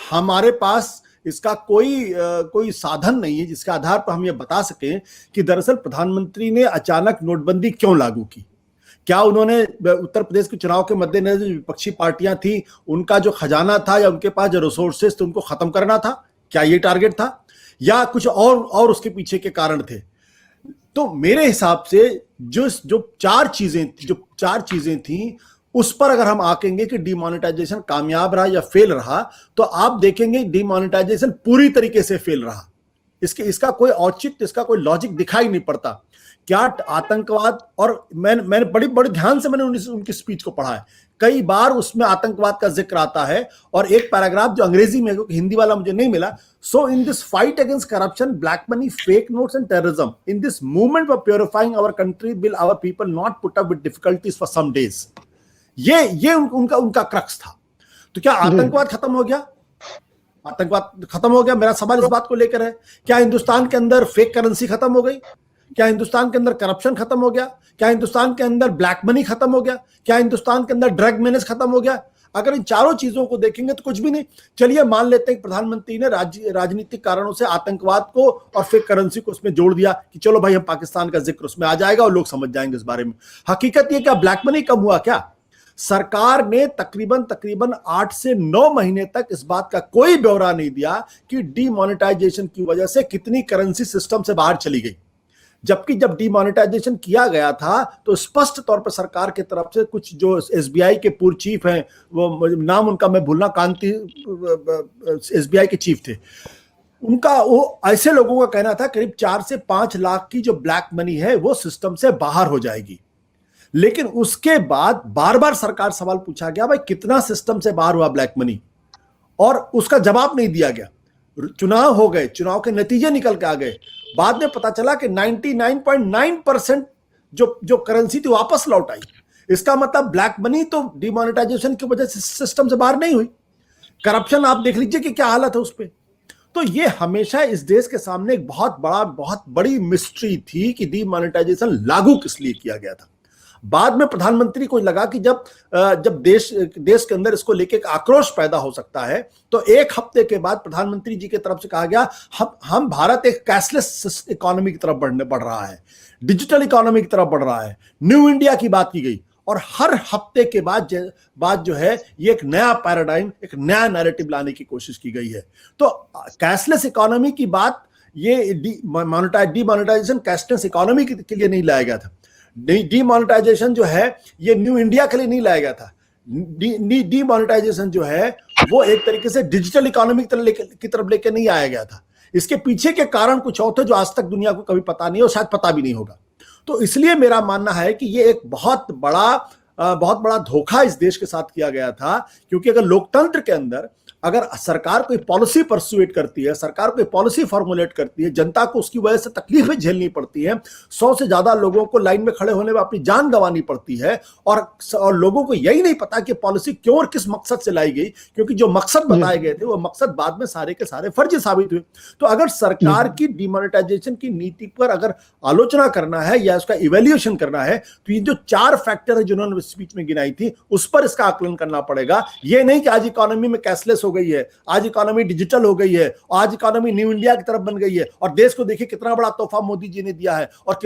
हमारे पास इसका कोई साधन नहीं है जिसके आधार पर हम ये बता सकें कि दरअसल प्रधानमंत्री ने अचानक नोटबंदी क्यों लागू की। क्या उन्होंने उत्तर प्रदेश के चुनाव के मद्देनजर जो विपक्षी पार्टियां थी, उनका जो खजाना था या उनके पास जो रिसोर्सेस थे, उनको खत्म करना था? क्या ये टारगेट था, या कुछ और उसके पीछे के कारण थे? तो मेरे हिसाब से जो 4 चीजें थी, उस पर अगर हम आकेंगे कि डिमोनेटाइजेशन कामयाब रहा या फेल रहा, तो आप देखेंगे डिमोनेटाइजेशन पूरी तरीके से फेल रहा। इसका कोई औचित्य, इसका कोई लॉजिक दिखाई नहीं पड़ता। क्या आतंकवाद, और मैंने बड़ी ध्यान से मैंने उनकी स्पीच को पढ़ा है, कई बार उसमें आतंकवाद का जिक्र आता है, और एक पैराग्राफ जो अंग्रेजी में, क्योंकि हिंदी वाला मुझे नहीं मिला, so in this fight against corruption, black money, fake notes and terrorism, in this movement for purifying our country, will our people not put up with difficulties for some days. ये उनका क्रक्स था। तो क्या आतंकवाद खत्म हो गया? आतंकवाद खत्म हो गया? मेरा सवाल इस बात को लेकर है। क्या हिंदुस्तान के अंदर फेक करेंसी खत्म हो गई? क्या हिंदुस्तान के अंदर करप्शन खत्म हो गया? क्या हिंदुस्तान के अंदर ब्लैक मनी खत्म हो गया? क्या हिंदुस्तान के अंदर ड्रग मेनेज खत्म हो गया? अगर इन चारों चीजों को देखेंगे तो कुछ भी नहीं। चलिए मान लेते हैं कि प्रधानमंत्री ने राजनीतिक कारणों से आतंकवाद को और फिर करेंसी को उसमें जोड़ दिया कि चलो भाई हम पाकिस्तान का जिक्र उसमें आ जाएगा और लोग समझ जाएंगे इस बारे में। हकीकत ये क्या ब्लैक मनी कम हुआ क्या? सरकार ने तकरीबन 8 से 9 महीने तक इस बात का कोई ब्यौरा नहीं दिया कि डीमोनेटाइजेशन की वजह से कितनी करेंसी सिस्टम से बाहर चली गई। जबकि जब डीमोनेटाइजेशन किया गया था तो स्पष्ट तौर पर सरकार की तरफ से कुछ जो एसबीआई के पूर्व चीफ हैं, वो नाम उनका मैं भूलना, कांति एसबीआई के चीफ थे, उनका वो ऐसे लोगों का कहना था करीब 4 से 5 लाख की जो ब्लैक मनी है वो सिस्टम से बाहर हो जाएगी। लेकिन उसके बाद बार बार सरकार सवाल पूछा गया भाई कितना सिस्टम से बाहर हुआ ब्लैक मनी, और उसका जवाब नहीं दिया गया। चुनाव हो गए, चुनाव के नतीजे निकल के आ गए, बाद में पता चला कि 99.9% जो करेंसी थी वापस लौट आई। इसका मतलब ब्लैक मनी तो डिमोनेटाइजेशन की वजह से सिस्टम से बाहर नहीं हुई। करप्शन आप देख लीजिए कि क्या हालत है उस पर। तो ये हमेशा इस देश के सामने एक बहुत बड़ी मिस्ट्री थी कि डिमोनेटाइजेशन लागू किस लिए किया गया था। बाद में प्रधानमंत्री को लगा कि जब देश के अंदर इसको लेके एक आक्रोश पैदा हो सकता है, तो एक हफ्ते के बाद प्रधानमंत्री जी की तरफ से कहा गया हम भारत एक कैशलेस इकोनॉमी की तरफ बढ़ रहा है, डिजिटल इकोनॉमी की तरफ बढ़ रहा है, न्यू इंडिया की बात की गई। और हर हफ्ते के बाद जो है ये एक नया पैराडाइम, एक नया नैरेटिव लाने की कोशिश की गई है। तो कैशलेस इकोनॉमी की बात, ये डीमोनेटाइजेशन कैशलेस इकोनॉमी के लिए नहीं लाया गया था। डीमोनेटाइजेशन जो है ये न्यू इंडिया के लिए नहीं लाया गया था। डीमोनेटाइजेशन जो है वो एक तरीके से डिजिटल इकोनॉमी की तरफ लेके नहीं आया गया था। इसके पीछे के कारण कुछ और थे जो आज तक दुनिया को कभी पता नहीं और शायद पता भी नहीं होगा। तो इसलिए मेरा मानना है कि ये एक बहुत बड़ा धोखा इस देश के साथ किया गया था, क्योंकि अगर लोकतंत्र के अंदर अगर सरकार कोई पॉलिसी परसुएट करती है, सरकार कोई पॉलिसी फॉर्मुलेट करती है, जनता को उसकी वजह से तकलीफें झेलनी पड़ती है, 100 से ज्यादा लोगों को लाइन में खड़े होने में अपनी जान गंवानी पड़ती है, और लोगों को यही नहीं पता कि पॉलिसी क्यों और किस मकसद से लाई गई, क्योंकि जो मकसद बताए गए थे वो मकसद बाद में सारे के सारे फर्जी साबित हुए। तो अगर सरकार की डिमोनेटाइजेशन की नीति पर अगर आलोचना करना है या उसका इवेल्युएशन करना है, तो ये जो 4 फैक्टर है जिन्होंने स्पीच में गिनाई थी उस पर इसका आकलन करना पड़ेगा। ये नहीं कि आज इकोनॉमी में कैशलेस हो गई है, आज इकोनॉमी डिजिटल हो गई है, आज इकोनॉमी न्यू इंडिया की तरफ बन गई है, और देश को देखिए कितना बड़ा तोहफा मोदी जी ने दिया है, और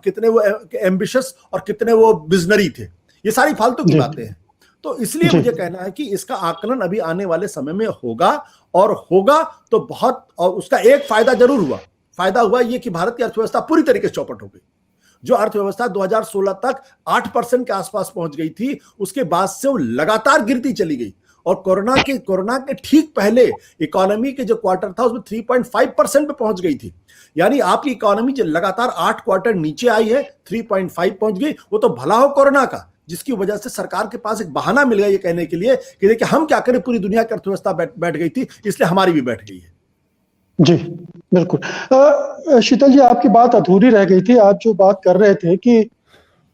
कितने वो एम्बिशियस और कितने वो विजनरी थे। ये सारी फालतू की बातें हैं। तो इसलिए मुझे कहना है कि इसका आकलन अभी आने वाले समय में होगा, और होगा तो बहुत, और उसका एक फायदा जरूर हुआ। फायदा हुआ ये कि भारत की अर्थव्यवस्था पूरी तरीके से चौपट हो गई। जो अर्थव्यवस्था 2016 तक 8% के आसपास पहुंच गई थी, उसके बाद से वो लगातार गिरती चली गई, और कोरोना के ठीक पहले इकोनॉमी के जो क्वार्टर था उसमें 3.5% पे पहुंच गई थी। यानी आपकी इकोनॉमी जो लगातार 8 क्वार्टर नीचे आई है, 3.5 पहुंच गई। वो तो भला हो कोरोना का, जिसकी वजह से सरकार के पास एक बहाना मिल गया ये कहने के लिए कि देखिए हम क्या करें, पूरी दुनिया की अर्थव्यवस्था बैठ गई थी, इसलिए हमारी भी बैठ गई है। जी बिल्कुल। शीतल जी, आपकी बात अधूरी रह गई थी। आप जो बात कर रहे थे कि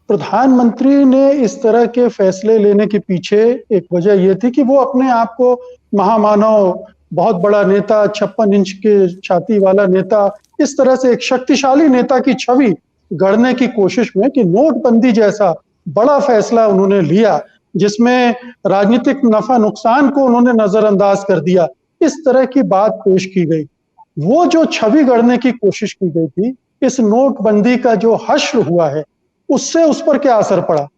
प्रधानमंत्री ने इस तरह के फैसले लेने के पीछे एक वजह यह थी कि वो अपने आप को महामानव, बहुत बड़ा नेता, 56 इंच के छाती वाला नेता, इस तरह से एक शक्तिशाली नेता की छवि गढ़ने की कोशिश में कि नोटबंदी जैसा बड़ा फैसला उन्होंने लिया जिसमें राजनीतिक नफा नुकसान को उन्होंने नजरअंदाज कर दिया, इस तरह की बात पेश की गई। वो जो छवि गढ़ने की कोशिश की गई थी, इस नोटबंदी का जो हश्र हुआ है उससे उस पर क्या असर पड़ा?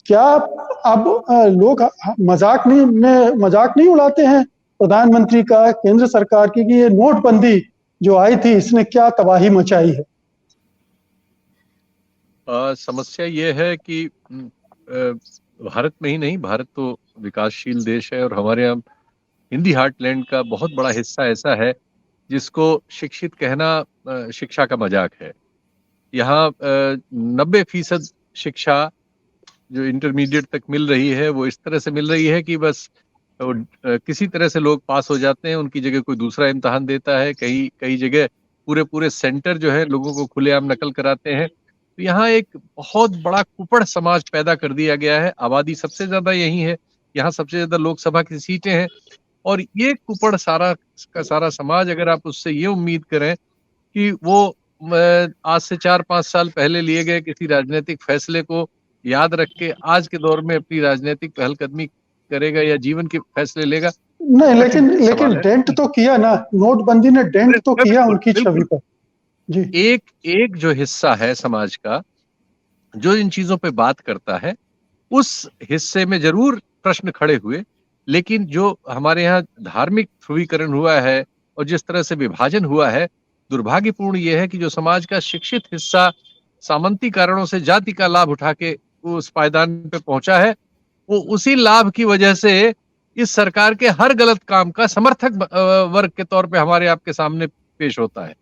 क्या अब लोग मजाक नहीं उड़ाते हैं प्रधानमंत्री का, केंद्र सरकार की, कि ये नोटबंदी जो आई थी इसने क्या तबाही मचाई है? समस्या ये है कि भारत में ही नहीं, भारत तो विकासशील देश है, और हमारे यहाँ हिंदी हार्टलैंड का बहुत बड़ा हिस्सा ऐसा है जिसको शिक्षित कहना शिक्षा का मजाक है। यहाँ 90% शिक्षा जो इंटरमीडिएट तक मिल रही है वो इस तरह से मिल रही है कि बस किसी तरह से लोग पास हो जाते हैं, उनकी जगह कोई दूसरा इम्तहान देता है। कई जगह पूरे सेंटर जो है लोगों को खुलेआम नकल कराते हैं। तो यहाँ एक बहुत बड़ा कुपड़ समाज पैदा कर दिया गया है। आबादी सबसे ज्यादा यही है, यहाँ सबसे ज्यादा लोकसभा की सीटें हैं, और ये कुपड़ सारा का सारा समाज, अगर आप उससे ये उम्मीद करें कि वो आज से 4-5 साल पहले लिए गए किसी राजनीतिक फैसले को याद रख के आज के दौर में अपनी राजनीतिक पहलकदमी करेगा या जीवन के फैसले लेगा। नहीं, लेकिन सवाल है। डेंट तो किया ना, नोटबंदी ने डेंट तो किया बिल्कुल, उनकी छवि बिल्कुल। पर। जी, एक जो हिस्सा है समाज का जो इन चीजों पे बात करता है, उस हिस्से में जरूर प्रश्न खड़े हुए, लेकिन जो हमारे यहाँ धार्मिक ध्रुवीकरण हुआ है और जिस तरह से विभाजन हुआ है, दुर्भाग्यपूर्ण यह है कि जो समाज का शिक्षित हिस्सा सामंती कारणों से जाति का लाभ उठा के उस पायदान पे पहुंचा है, वो उसी लाभ की वजह से इस सरकार के हर गलत काम का समर्थक वर्ग के तौर पे हमारे आपके सामने पेश होता है।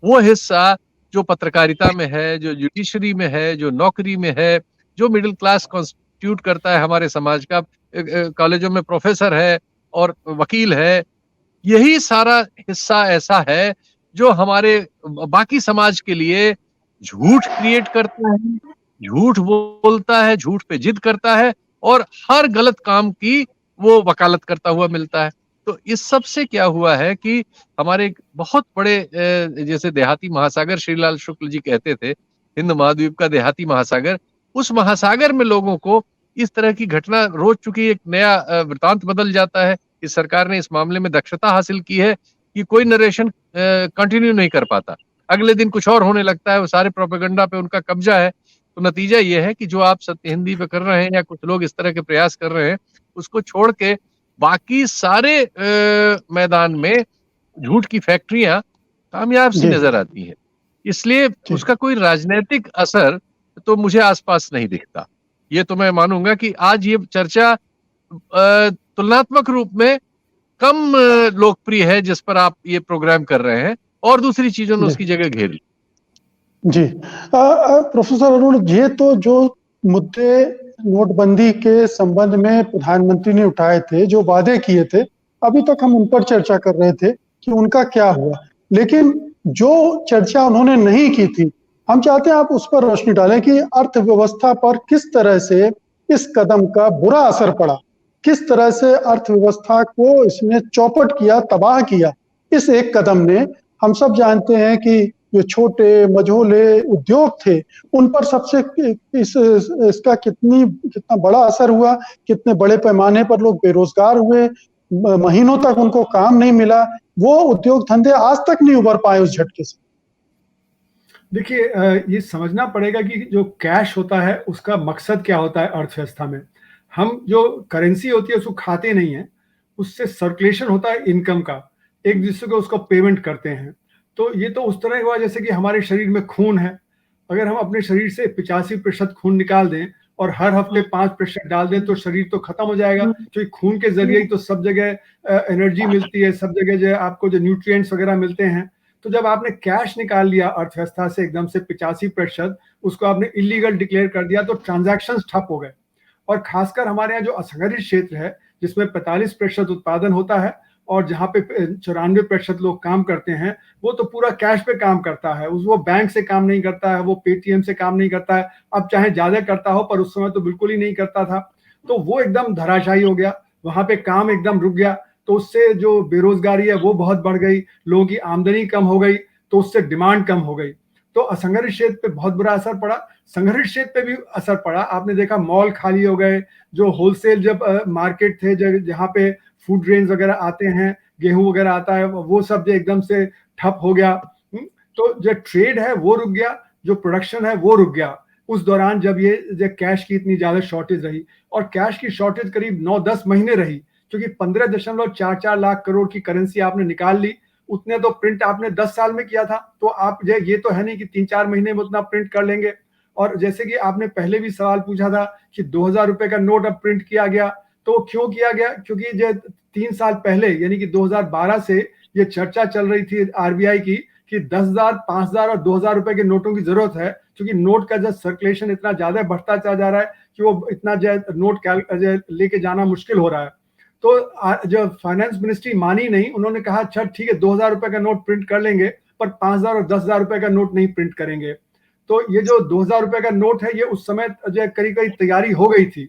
वो हिस्सा जो पत्रकारिता में है, जो जुडिशरी में है, जो नौकरी में है, जो मिडिल क्लास कॉन्स्टिट्यूट करता है हमारे समाज का, कॉलेजों में प्रोफेसर है और वकील है, यही सारा हिस्सा ऐसा है जो हमारे बाकी समाज के लिए झूठ क्रिएट करता है, झूठ बोलता है, झूठ पे जिद करता है और हर गलत काम की वो वकालत करता हुआ मिलता है। तो इस सब से क्या हुआ है कि हमारे एक बहुत बड़े जैसे देहाती महासागर श्रीलाल शुक्ल जी कहते थे, हिंद महाद्वीप का देहाती महासागर, उस महासागर में लोगों को इस तरह की घटना रोज चुकी एक नया वृतांत बदल जाता है। इस सरकार ने इस मामले में दक्षता हासिल की है कि कोई नरेशन कंटिन्यू नहीं कर पाता, अगले दिन कुछ और होने लगता है, वो सारे प्रोपेगेंडा पे उनका कब्जा है। तो नतीजा ये है कि जो आप सत्य हिंदी पे कर रहे हैं या कुछ लोग इस तरह के प्रयास कर रहे हैं, उसको छोड़ के बाकी सारे मैदान में झूठ की फैक्ट्रियां कामयाब सी जी, नजर आती हैं। इसलिए जी, उसका कोई राजनीतिक असर तो मुझे आसपास नहीं दिखता। ये तो मैं मानूंगा कि आज ये चर्चा तुलनात्मक रूप में कम लोकप्रिय है जिस पर आप ये प्रोग्राम कर रहे हैं, और दूसरी चीजों ने जी, उसकी जगह घेर ली। जी। प्रोफेसर अरुण, ये तो जो मुद्दे नोटबंदी के संबंध में प्रधानमंत्री ने उठाए थे, जो वादे किए थे, अभी तक हम उन पर चर्चा कर रहे थे कि उनका क्या हुआ। लेकिन जो चर्चा उन्होंने नहीं की थी, हम चाहते हैं आप उस पर रोशनी डालें कि अर्थव्यवस्था पर किस तरह से इस कदम का बुरा असर पड़ा, किस तरह से अर्थव्यवस्था को इसने चौपट किया, तबाह किया इस एक कदम ने। हम सब जानते हैं कि जो छोटे मझोले उद्योग थे, उन पर सबसे इसका कितना बड़ा असर हुआ, कितने बड़े पैमाने पर लोग बेरोजगार हुए, महीनों तक उनको काम नहीं मिला, वो उद्योग धंधे आज तक नहीं उबर पाए उस झटके से। देखिए, ये समझना पड़ेगा कि जो कैश होता है उसका मकसद क्या होता है अर्थव्यवस्था में। हम जो करेंसी होती है उसको खाते नहीं है, उससे सर्कुलेशन होता है इनकम का, एक दूसरे को उसको पेमेंट करते हैं। तो ये तो उस तरह हुआ जैसे कि हमारे शरीर में खून है, अगर हम अपने शरीर से 85% खून निकाल दें और हर हफ्ते 5% डाल दें तो शरीर तो खत्म हो जाएगा, क्योंकि खून के जरिए ही तो सब जगह एनर्जी मिलती है, सब जगह जो आपको जो न्यूट्रिएंट्स वगैरह मिलते हैं। तो जब आपने कैश निकाल लिया अर्थव्यवस्था से एकदम से 85%, उसको आपने इलीगल डिक्लेयर कर दिया, तो ट्रांजैक्शंस ठप हो गए। और खासकर हमारे यहाँ जो असंगठित क्षेत्र है, जिसमें 45% उत्पादन होता है और जहाँ पे 94% लोग काम करते हैं, वो तो पूरा कैश पे काम करता है, वो बैंक से काम नहीं करता है, वो पेटीएम से काम नहीं करता है। अब चाहे ज्यादा करता हो, पर उस समय तो बिल्कुल ही नहीं करता था। तो वो एकदम धराशायी हो गया, वहां पे काम एकदम रुक गया। तो उससे जो बेरोजगारी है वो बहुत बढ़ गई, लोगों की आमदनी कम हो गई, तो उससे डिमांड कम हो गई। तो असंगठित क्षेत्र पे बहुत बुरा असर पड़ा, संगठित क्षेत्र पे भी असर पड़ा। आपने देखा मॉल खाली हो गए, जो होलसेल जब मार्केट थे जहाँ पे फूड ग्रेन्स वगैरह आते हैं, गेहूं वगैरह आता है, वो सब जो एकदम से ठप हो गया। तो जो ट्रेड है वो रुक गया, जो प्रोडक्शन है वो रुक गया उस दौरान, जब ये कैश की इतनी ज्यादा शॉर्टेज रही। और कैश की शॉर्टेज करीब 9-10 महीने रही, क्योंकि 15.44 लाख करोड़ की करेंसी आपने निकाल ली, उतने तो प्रिंट आपने 10 साल में किया था। तो आप ये तो है नहीं कि 3-4 महीने में उतना प्रिंट कर लेंगे। और जैसे कि आपने पहले भी सवाल पूछा था कि 2000 रुपए का नोट अब प्रिंट किया गया, तो क्यों किया गया? क्योंकि जो 3 साल पहले यानी कि 2012 से ये चर्चा चल रही थी आरबीआई की कि 10,000, 5,000 और 2,000 रुपए के नोटों की जरूरत है, क्योंकि नोट का जो सर्कुलेशन इतना ज्यादा बढ़ता चला जा रहा है कि वो इतना जो नोट लेके जाना मुश्किल हो रहा है। तो जो फाइनेंस मिनिस्ट्री मानी नहीं, उन्होंने कहा अच्छा ठीक है 2,000 रुपए का नोट प्रिंट कर लेंगे, पर 5,000 और 10,000 रुपए का नोट नहीं प्रिंट करेंगे। तो ये जो 2,000 रुपए का नोट है, ये उस समय जो करीब करीब तैयारी हो गई थी।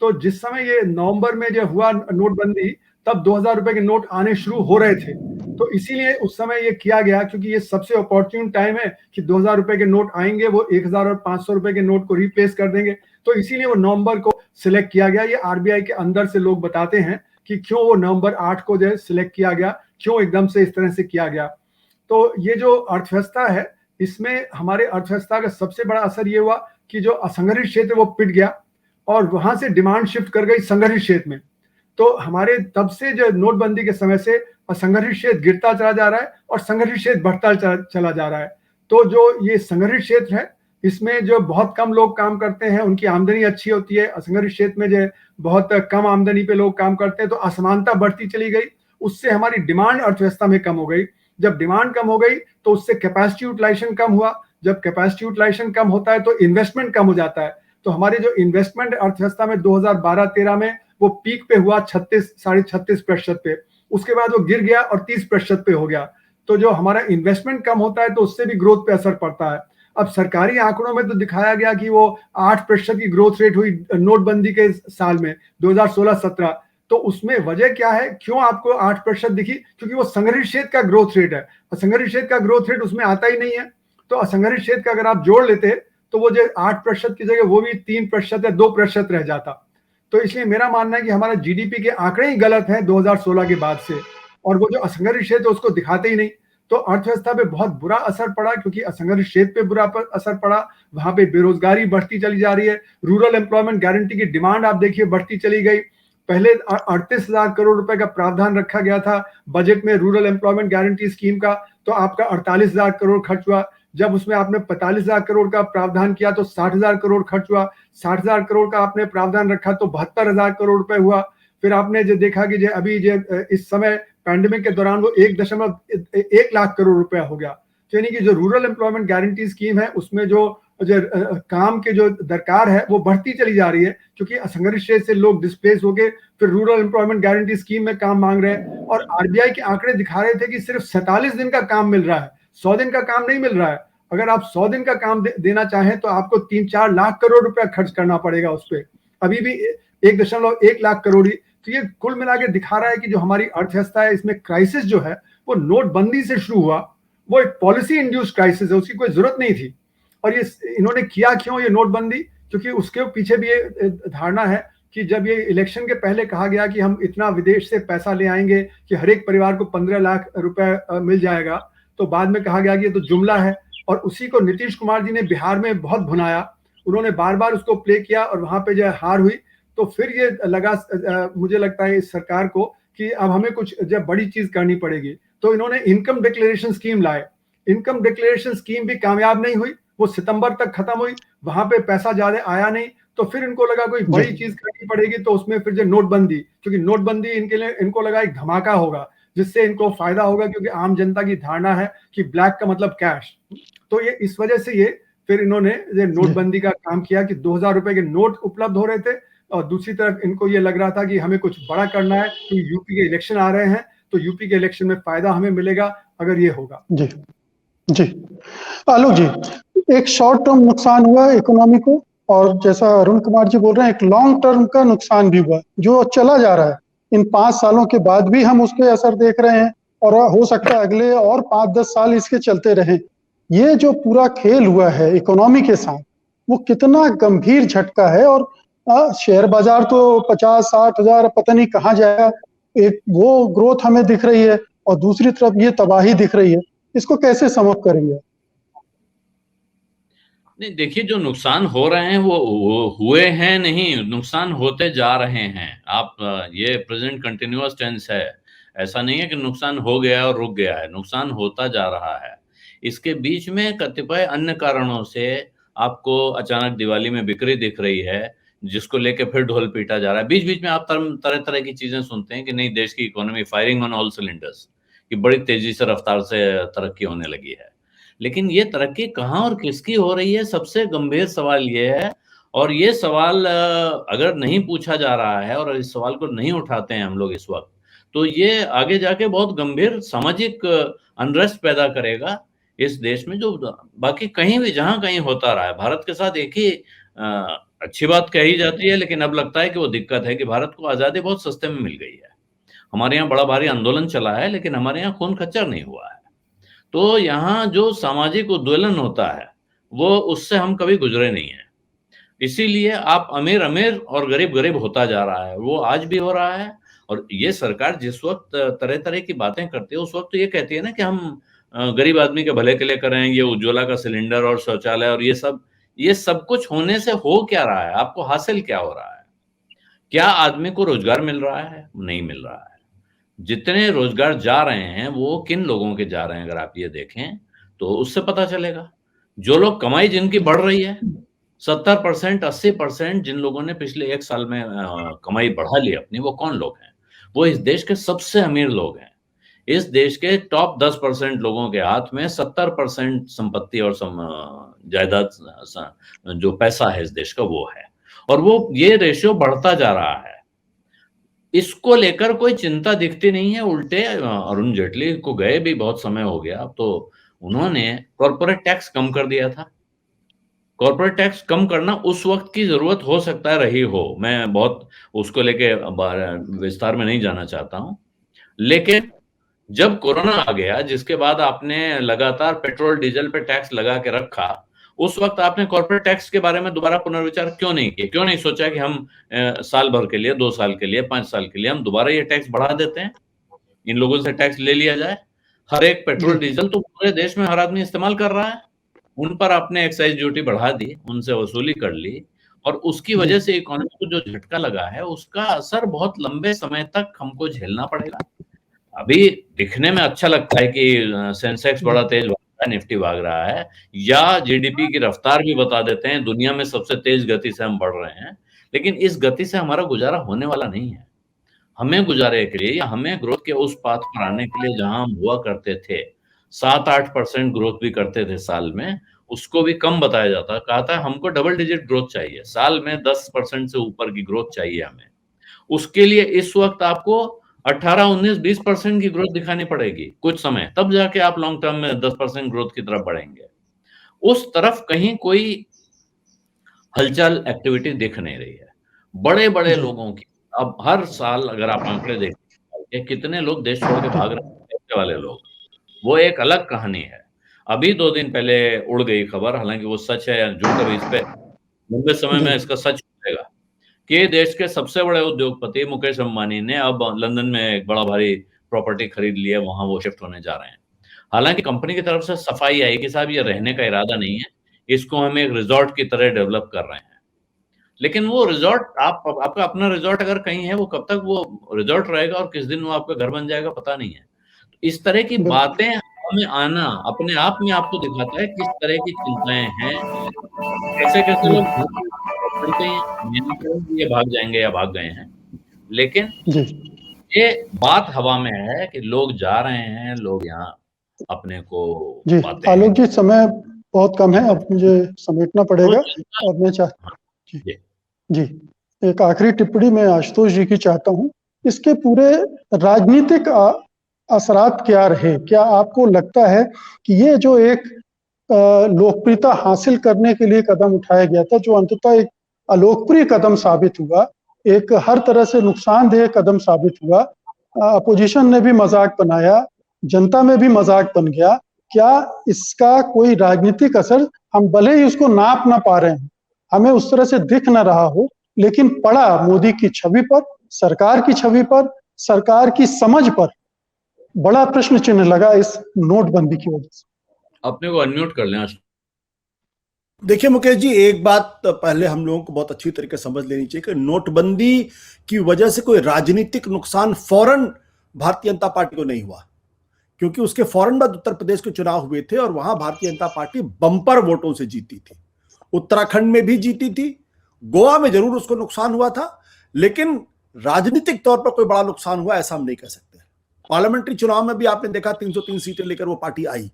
तो जिस समय ये नवंबर में जो हुआ नोटबंदी, तब 2,000 रुपए के नोट आने शुरू हो रहे थे। तो इसीलिए उस समय ये किया गया, क्योंकि ये सबसे अपॉर्चुन टाइम है कि 2000 रुपए के नोट आएंगे, वो 1000 और 500 रुपए के नोट को रिप्लेस कर देंगे। तो इसीलिए वो नवंबर को सिलेक्ट किया गया। ये आरबीआई के अंदर से लोग बताते हैं कि क्यों वो नवंबर 8 को जो है सिलेक्ट किया गया, क्यों एकदम से इस तरह से किया गया। तो ये जो अर्थव्यवस्था है, इसमें हमारे अर्थव्यवस्था का सबसे बड़ा असर ये हुआ कि जो असंगठित क्षेत्र वो पिट गया और वहां से डिमांड शिफ्ट कर गई संगठित क्षेत्र में। तो हमारे तब से जो नोटबंदी के समय से असंगठित क्षेत्र गिरता चला जा रहा है और संगठित क्षेत्र बढ़ता चला जा रहा है। तो जो ये संगठित क्षेत्र है, इसमें जो बहुत कम लोग काम करते हैं, उनकी आमदनी अच्छी होती है। असंगठित क्षेत्र में जो बहुत कम आमदनी पे लोग काम करते हैं, तो असमानता बढ़ती चली गई। उससे हमारी डिमांड अर्थव्यवस्था में कम हो गई। जब डिमांड कम हो गई तो उससे कैपेसिटी यूटिलाइजेशन कम हुआ। जब कैपेसिटी यूटिलाइजेशन कम होता है तो इन्वेस्टमेंट कम हो जाता है। तो हमारे जो इन्वेस्टमेंट अर्थव्यवस्था में 2012-13 में वो पीक पे हुआ 36-36.5% पे। उसके बाद वो गिर गया और 30% पे हो गया। तो जो हमारा इन्वेस्टमेंट कम होता है तो उससे भी ग्रोथ पे असर पड़ता है। अब सरकारी आंकड़ों में तो दिखाया गया कि वो 8% की ग्रोथ रेट हुई नोटबंदी के साल में 2016-17। तो उसमें वजह क्या है, क्यों आपको 8% दिखी? क्योंकि वो संगठित क्षेत्र का ग्रोथ रेट है। असंगठित क्षेत्र का ग्रोथ रेट उसमें आता ही नहीं है। तो असंगठित क्षेत्र का अगर आप जोड़ लेते तो वो जो 8% की जगह वो भी 3% या 2% रह जाता। तो इसलिए मेरा मानना है कि हमारा जीडीपी के आंकड़े ही गलत हैं 2016 के बाद से, और वो जो असंगठित क्षेत्र है उसको दिखाते ही नहीं। तो अर्थव्यवस्था पे बहुत बुरा असर पड़ा, क्योंकि असंगठित क्षेत्र पे बुरा असर पड़ा। वहां पे बेरोजगारी बढ़ती चली जा रही है। रूरल एम्प्लॉयमेंट गारंटी की डिमांड आप देखिए बढ़ती चली गई। पहले 38,000 करोड़ रुपए का प्रावधान रखा गया था बजट में रूरल एम्प्लॉयमेंट गारंटी स्कीम का, तो आपका 48,000 करोड़ खर्च हुआ। जब उसमें आपने 45,000 करोड़ का प्रावधान किया तो 60,000 करोड़ खर्च हुआ। 60,000 करोड़ का आपने प्रावधान रखा तो 72,000 करोड़ रुपए हुआ। फिर आपने जो देखा कि जो अभी जो इस समय पैंडेमिक के दौरान वो 1.1 लाख करोड़ रुपया हो गया। तो यानी कि जो रूरल एम्प्लॉयमेंट गारंटी स्कीम है उसमें जो काम के जो दरकार है वो बढ़ती चली जा रही है, क्योंकि असंगठित क्षेत्र से लोग डिस्प्लेस हो गए, फिर रूरल एम्प्लॉयमेंट गारंटी स्कीम में काम मांग रहे हैं। और आरबीआई के आंकड़े दिखा रहे थे कि सिर्फ 47 दिन का काम मिल रहा है, 100 दिन का काम नहीं मिल रहा है। अगर आप 100 दिन का काम देना चाहें तो आपको 3-4 लाख करोड़ रुपया खर्च करना पड़ेगा उस पर। अभी भी 1.1 लाख करोड़ ही। तो ये कुल मिला के दिखा रहा है कि जो हमारी अर्थव्यवस्था है इसमें क्राइसिस जो है वो नोटबंदी से शुरू हुआ। वो एक पॉलिसी इंड्यूस्ड क्राइसिस है, उसकी कोई जरूरत नहीं थी। और ये इन्होंने किया क्यों ये नोटबंदी? क्योंकि उसके पीछे भी ये धारणा है कि जब ये इलेक्शन के पहले कहा गया कि हम इतना विदेश से पैसा ले आएंगे कि हर एक परिवार को 15 लाख रुपए मिल जाएगा, तो बाद में कहा गया कि ये तो जुमला है। और उसी को नीतीश कुमार जी ने बिहार में बहुत भुनाया। उन्होंने बार बार उसको प्ले किया और वहां पे जो हार हुई। तो फिर ये लगा मुझे लगता है इस सरकार को कि अब हमें कुछ जब बड़ी चीज करनी पड़ेगी। तो इन्होंने इनकम डिक्लेरेशन स्कीम लाए। इनकम डिक्लेरेशन स्कीम भी कामयाब नहीं हुई, वो सितंबर तक खत्म हुई, वहां पे पैसा ज्यादा आया नहीं। तो फिर इनको लगा कोई बड़ी चीज करनी पड़ेगी, तो उसमें फिर जो नोटबंदी, क्योंकि नोटबंदी इनके लिए इनको लगा एक धमाका होगा जिससे इनको फायदा होगा, क्योंकि आम जनता की धारणा है कि ब्लैक का मतलब कैश। तो ये इस वजह से ये फिर इन्होंने ये नोटबंदी का काम किया कि 2000 रुपए के नोट उपलब्ध हो रहे थे, और दूसरी तरफ इनको ये लग रहा था कि हमें कुछ बड़ा करना है क्योंकि यूपी के इलेक्शन आ रहे हैं, तो यूपी के इलेक्शन में फायदा हमें मिलेगा अगर ये होगा। जी जी आलोक जी, एक शॉर्ट टर्म नुकसान हुआ इकोनॉमी को, और जैसा अरुण कुमार जी बोल रहे हैं एक लॉन्ग टर्म का नुकसान भी हुआ जो चला जा रहा है। इन 5 सालों के बाद भी हम उसके असर देख रहे हैं, और हो सकता है अगले और 5-10 साल इसके चलते रहें। ये जो पूरा खेल हुआ है इकोनॉमी के साथ, वो कितना गंभीर झटका है। और शेयर बाजार तो 50-60 हजार पता नहीं कहाँ जाएगा, एक वो ग्रोथ हमें दिख रही है और दूसरी तरफ ये तबाही दिख रही है। इसको कैसे समझ करेंगे? नहीं, देखिए जो नुकसान हो रहे हैं वो हुए हैं नहीं, नुकसान होते जा रहे हैं। आप ये प्रेजेंट कंटिन्यूअस टेंस है, ऐसा नहीं है कि नुकसान हो गया और रुक गया है, नुकसान होता जा रहा है। इसके बीच में कतिपय अन्य कारणों से आपको अचानक दिवाली में बिक्री दिख रही है, जिसको लेके फिर ढोल पीटा जा रहा है। बीच बीच में आप तरह तरह की चीजें सुनते हैं कि नहीं, देश की economy firing on all cylinders, कि बड़ी तेजी से रफ्तार से तरक्की होने लगी है। लेकिन ये तरक्की कहाँ और किसकी हो रही है, सबसे गंभीर सवाल ये है। और ये सवाल अगर नहीं पूछा जा रहा है और इस सवाल को नहीं उठाते हैं हम लोग इस वक्त, तो ये आगे जाके बहुत गंभीर सामाजिक अनरेस्ट पैदा करेगा इस देश में, जो बाकी कहीं भी जहां कहीं होता रहा है। भारत के साथ एक ही अच्छी बात कही जाती है, लेकिन अब लगता है कि वो दिक्कत है कि भारत को आजादी बहुत सस्ते में मिल गई है। हमारे यहाँ बड़ा भारी आंदोलन चला है, लेकिन हमारे यहाँ खून खच्चर नहीं हुआ है। तो यहाँ जो सामाजिक उद्वेलन होता है वो उससे हम कभी गुजरे नहीं है। इसीलिए आप अमीर अमीर और गरीब गरीब होता जा रहा है, वो आज भी हो रहा है। और ये सरकार जिस वक्त तरह तरह की बातें करती है, उस वक्त तो ये कहती है ना कि हम गरीब आदमी के भले के लिए करें, ये उज्ज्वला का सिलेंडर और शौचालय और ये सब कुछ होने से हो क्या रहा है, आपको हासिल क्या हो रहा है? क्या आदमी को रोजगार मिल रहा है? नहीं मिल रहा है। जितने रोजगार जा रहे हैं वो किन लोगों के जा रहे हैं, अगर आप ये देखें तो उससे पता चलेगा। जो लोग कमाई जिनकी बढ़ रही है, 70%, 80% जिन लोगों ने पिछले 1 साल में कमाई बढ़ा ली अपनी, वो कौन लोग हैं? वो इस देश के सबसे अमीर लोग हैं। इस देश के टॉप 10% लोगों के हाथ में 70% संपत्ति और जायदाद, जो पैसा है इस देश का, वो है। और वो ये रेशियो बढ़ता जा रहा है। इसको लेकर कोई चिंता दिखती नहीं है। उल्टे अरुण जेटली को गए भी बहुत समय हो गया, अब तो उन्होंने कॉर्पोरेट टैक्स कम कर दिया था। कॉर्पोरेट टैक्स कम करना उस वक्त की जरूरत हो सकता है रही हो, मैं बहुत उसको लेके विस्तार में नहीं जाना चाहता हूं। लेकिन जब कोरोना आ गया, जिसके बाद आपने लगातार पेट्रोल डीजल पे टैक्स लगा के रखा, उस वक्त आपने कॉर्पोरेट टैक्स के बारे में दोबारा पुनर्विचार क्यों नहीं किया? क्यों नहीं सोचा कि हम साल भर के लिए, 2 साल के लिए, 5 साल के लिए हम दोबारा ये टैक्स बढ़ा देते हैं, इन लोगों से टैक्स ले लिया जाए। हर एक पेट्रोल डीजल तो पूरे देश में हर आदमी इस्तेमाल कर रहा है, उन पर आपने एक्साइज ड्यूटी बढ़ा दी, उनसे वसूली कर ली, और उसकी वजह से इकोनॉमी को जो झटका लगा है उसका असर बहुत लंबे समय तक हमको झेलना पड़ेगा। अभी दिखने में अच्छा लगता है कि सेंसेक्स बड़ा तेज भाग रहा है, निफ्टी भाग रहा है, या जीडीपी की रफ्तार भी बता देते हैं दुनिया में सबसे तेज गति से हम बढ़ रहे हैं, लेकिन इस गति से हमारा गुजारा होने वाला नहीं है। हमें गुजारे के लिए, या हमें ग्रोथ के उस पाथ पर आने के लिए जहां हम हुआ करते थे, 7-8% ग्रोथ भी करते थे साल में, उसको भी कम बताया जाता, कहा था हमको डबल डिजिट ग्रोथ चाहिए, साल में 10% से ऊपर की ग्रोथ चाहिए हमें। उसके लिए इस वक्त आपको 18, 19, 20% की ग्रोथ दिखानी पड़ेगी कुछ समय, तब जाके आप लॉन्ग टर्म में 10% ग्रोथ की तरफ बढ़ेंगे। उस तरफ कहीं कोई हलचल, एक्टिविटी दिख नहीं रही है। बड़े बड़े लोगों की, अब हर साल अगर आप आंकड़े देखें, कितने लोग देश छोड़ के भाग रहे हैं, पैसे वाले लोग, वो एक अलग कहानी है। अभी 2 दिन पहले उड़ गई खबर, हालांकि वो सच है या झूठ, अभी इस पे लंबे समय में इसका सच मिलेगा, कि देश के सबसे बड़े उद्योगपति मुकेश अंबानी ने अब लंदन में एक बड़ा भारी प्रॉपर्टी खरीद ली है, वहां वो शिफ्ट होने जा रहे हैं। हालांकि कंपनी की तरफ से सफाई आई कि साहब ये रहने का इरादा नहीं है, इसको हम एक रिजॉर्ट की तरह डेवलप कर रहे हैं। लेकिन वो रिजॉर्ट, आपका अपना रिजॉर्ट अगर कहीं है, वो कब तक वो रिजॉर्ट रहेगा और किस दिन वो आपका घर बन जाएगा पता नहीं है। तो इस तरह की बातें हमें आना अपने आप में आपको दिखाता है किस तरह की चिंताएं हैं, कैसे कैसे लोग चलते हैं, ये भाग जाएंगे या भाग गए हैं। लेकिन ये बात हवा में है कि लोग जा रहे हैं, लोग यहाँ अपने को जी। आलोक जी, समय बहुत कम है, अब मुझे समेटना पड़ेगा, और मैं जी एक आखिरी टिप्पणी मैं आशुतोष जी की चाहता हूँ। इसके पूरे राजनीतिक असरात क्या रहे? क्या आपको लगता है कि ये जो एक लोकप्रियता हासिल करने के लिए कदम उठाया गया था, जो अंततः एक अलोकप्रिय कदम साबित हुआ, एक हर तरह से नुकसानदेह कदम साबित हुआ, अपोजिशन ने भी मजाक बनाया, जनता में भी मजाक बन गया, क्या इसका कोई राजनीतिक असर, हम भले ही उसको नाप ना पा रहे हैं, हमें उस तरह से दिख ना रहा हो, लेकिन पड़ा मोदी की छवि पर, सरकार की छवि पर, सरकार की समझ पर बड़ा प्रश्न चिन्ह लगा इस नोटबंदी की वजह से? अपने को अनम्यूट कर लें। देखिए मुकेश जी, एक बात पहले हम लोगों को बहुत अच्छी तरीके से समझ लेनी चाहिए कि नोटबंदी की वजह से कोई राजनीतिक नुकसान फौरन भारतीय जनता पार्टी को नहीं हुआ, क्योंकि उसके फौरन बाद उत्तर प्रदेश के चुनाव हुए थे और वहां भारतीय जनता पार्टी बंपर वोटों से जीती थी। उत्तराखंड में भी जीती थी, गोवा में जरूर उसको नुकसान हुआ था, लेकिन राजनीतिक तौर पर कोई बड़ा नुकसान हुआ ऐसा हम नहीं कह सकते। पार्लियामेंट्री चुनाव में भी आपने देखा 303 सीटें लेकर वो पार्टी आई,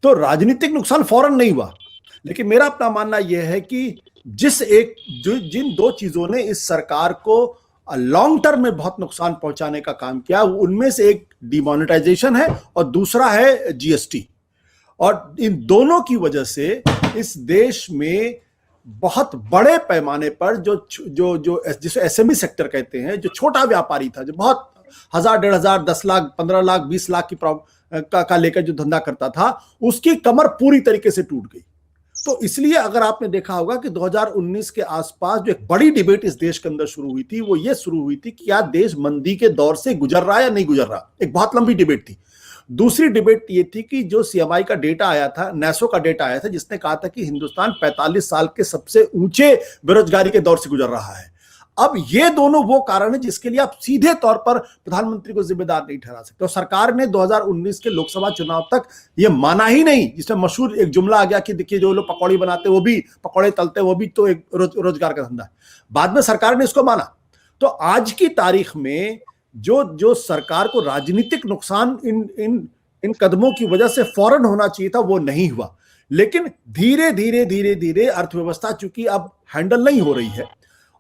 तो राजनीतिक नुकसान फौरन नहीं हुआ। लेकिन मेरा अपना मानना यह है कि जिन 2 चीजों ने इस सरकार को लॉन्ग टर्म में बहुत नुकसान पहुंचाने का काम किया, उनमें से एक डिमोनेटाइजेशन है और दूसरा है जीएसटी। और इन दोनों की वजह से इस देश में बहुत बड़े पैमाने पर जो जिसे एसएमई सेक्टर कहते हैं, जो छोटा व्यापारी था, जो बहुत 1000, 1500, 10 लाख, 15 लाख, 20 लाख का लेकर जो धंधा करता था, उसकी कमर पूरी तरीके से टूट गई। तो इसलिए अगर आपने देखा होगा कि 2019 के आसपास जो एक बड़ी डिबेट इस देश के अंदर शुरू हुई थी, वो ये शुरू हुई थी कि क्या देश मंदी के दौर से गुजर रहा है या नहीं गुजर रहा। एक बहुत लंबी डिबेट थी। दूसरी डिबेट ये थी कि जो सीएमआई का डेटा आया था, नेसो का डेटा आया था, जिसने कहा था कि हिंदुस्तान 45 साल के सबसे ऊंचे बेरोजगारी के दौर से गुजर रहा है। अब ये दोनों वो कारण है जिसके लिए आप सीधे तौर पर प्रधानमंत्री को जिम्मेदार नहीं ठहरा सकते। और सरकार ने 2019 के लोकसभा चुनाव तक ये माना ही नहीं, जिसमें मशहूर एक जुमला आ गया कि देखिए जो लोग पकौड़ी बनाते वो भी पकौड़े तलते, वो भी तो एक रोजगार का धंधा है। बाद में सरकार ने इसको माना। तो आज की तारीख में जो सरकार को राजनीतिक नुकसान इन कदमों की वजह से फौरन होना चाहिए था, वो नहीं हुआ। लेकिन धीरे धीरे अर्थव्यवस्था चूंकि अब हैंडल नहीं हो रही है,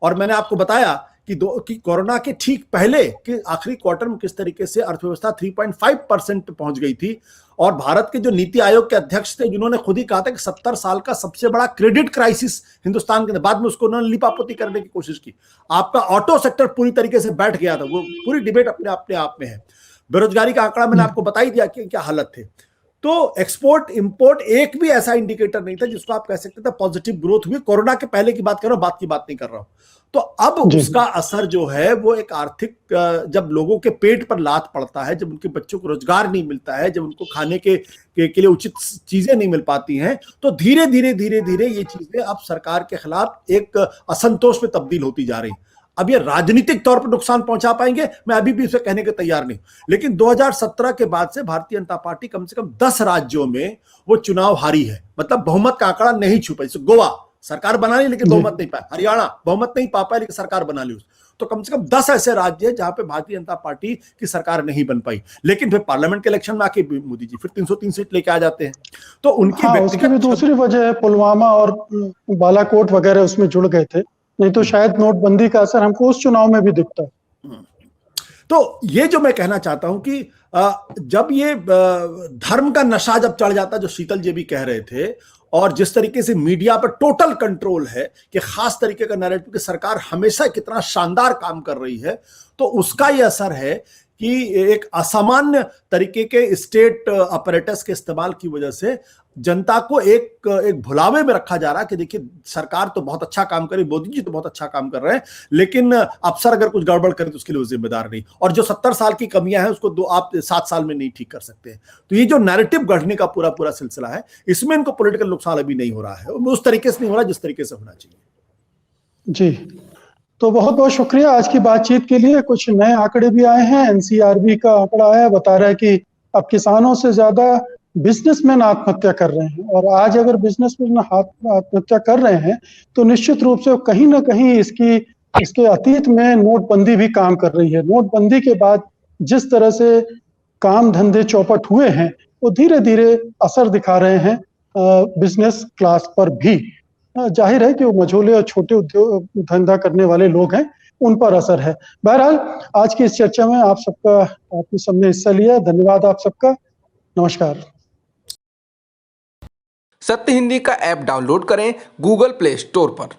और मैंने आपको बताया कि कोरोना के ठीक पहले कि आखिरी क्वार्टर में किस तरीके से अर्थव्यवस्था 3.5% पे पहुंच गई थी। और भारत के जो नीति आयोग के अध्यक्ष थे, जिन्होंने खुद ही कहा था कि 70 साल का सबसे बड़ा क्रेडिट क्राइसिस हिंदुस्तान के, बाद में उसको उन्होंने लिपापोती करने की कोशिश की। आपका ऑटो सेक्टर पूरी तरीके से बैठ गया था। वो पूरी डिबेट अपने आप में है। बेरोजगारी का आंकड़ा मैंने आपको बता ही दिया कि क्या हालत थे। तो एक्सपोर्ट इंपोर्ट एक भी ऐसा इंडिकेटर नहीं था जिसको आप कह सकते थे पॉजिटिव ग्रोथ हुई। कोरोना के पहले की बात कर रहा हूं, बाद की बात नहीं कर रहा हूं। तो अब उसका असर जो है वो एक आर्थिक, जब लोगों के पेट पर लात पड़ता है, जब उनके बच्चों को रोजगार नहीं मिलता है, जब उनको खाने के लिए उचित चीजें नहीं मिल पाती हैं, तो धीरे धीरे ये चीजें अब सरकार के खिलाफ एक असंतोष में तब्दील होती जा रही। अब ये राजनीतिक तौर पर नुकसान पहुंचा पाएंगे, मैं अभी भी इसे कहने के तैयार नहीं। लेकिन 2017 के बाद से भारतीय जनता पार्टी कम से कम 10 राज्यों में वो चुनाव हारी है। मतलब बहुमत का आंकड़ा नहीं छुपा। जैसे गोवा सरकार बना ली लेकिन बहुमत नहीं पाया, हरियाणा बहुमत नहीं पा पाया लेकिन सरकार बना ली। तो कम से कम 10 ऐसे राज्य हैं जहां पे भारतीय जनता पार्टी की सरकार नहीं बन पाई। लेकिन फिर पार्लियामेंट के इलेक्शन में आके मोदी जी फिर 303 सीट लेके आ जाते हैं। तो उनकी उसकी भी दूसरी वजह है, पुलवामा और बालाकोट वगैरह उसमें जुड़ गए थे, नहीं तो शायद नोटबंदी का असर हमको उस चुनाव में भी दिखता है। तो ये जो मैं कहना चाहता हूं कि जब ये धर्म का नशा जब चढ़ जाता है, जो शीतल जी भी कह रहे थे, और जिस तरीके से मीडिया पर टोटल कंट्रोल है कि खास तरीके का नैरेटिव कि सरकार हमेशा कितना शानदार काम कर रही है, तो उसका ये असर है कि एक असामान्य तरीके के स्टेट अपरेटस के इस्तेमाल की वजह से जनता को एक भुलावे में रखा जा रहा है कि देखिए सरकार तो बहुत अच्छा काम कर रही, मोदी जी तो बहुत अच्छा काम कर रहे हैं, लेकिन अफसर अगर कुछ गड़बड़ करे तो उसके लिए वो जिम्मेदार नहीं। और जो 70 साल की कमियां हैं उसको आप 7 साल में नहीं ठीक कर सकते। तो ये जो नैरेटिव गढ़ने का पूरा सिलसिला है, इसमें इनको पॉलिटिकल नुकसान अभी नहीं हो रहा है, उस तरीके से नहीं हो रहा जिस तरीके से होना चाहिए। जी, तो बहुत बहुत शुक्रिया आज की बातचीत के लिए। कुछ नए आंकड़े भी आए हैं। एनसीआरबी का आंकड़ा आया, बता रहा है कि अब किसानों से ज्यादा बिजनेसमैन आत्महत्या कर रहे हैं। और आज अगर बिजनेसमैन आत्महत्या कर रहे हैं तो निश्चित रूप से कहीं ना कहीं इसके अतीत में नोटबंदी भी काम कर रही है। नोटबंदी के बाद जिस तरह से काम धंधे चौपट हुए हैं, वो धीरे धीरे असर दिखा रहे हैं बिजनेस क्लास पर भी। जाहिर है कि वो मझोले और छोटे उद्योग धंधा करने वाले लोग हैं, उन पर असर है। बहरहाल आज की इस चर्चा में आपने सबने हिस्सा लिया, धन्यवाद आप सबका। नमस्कार। सत्य हिंदी का ऐप डाउनलोड करें गूगल प्ले स्टोर पर।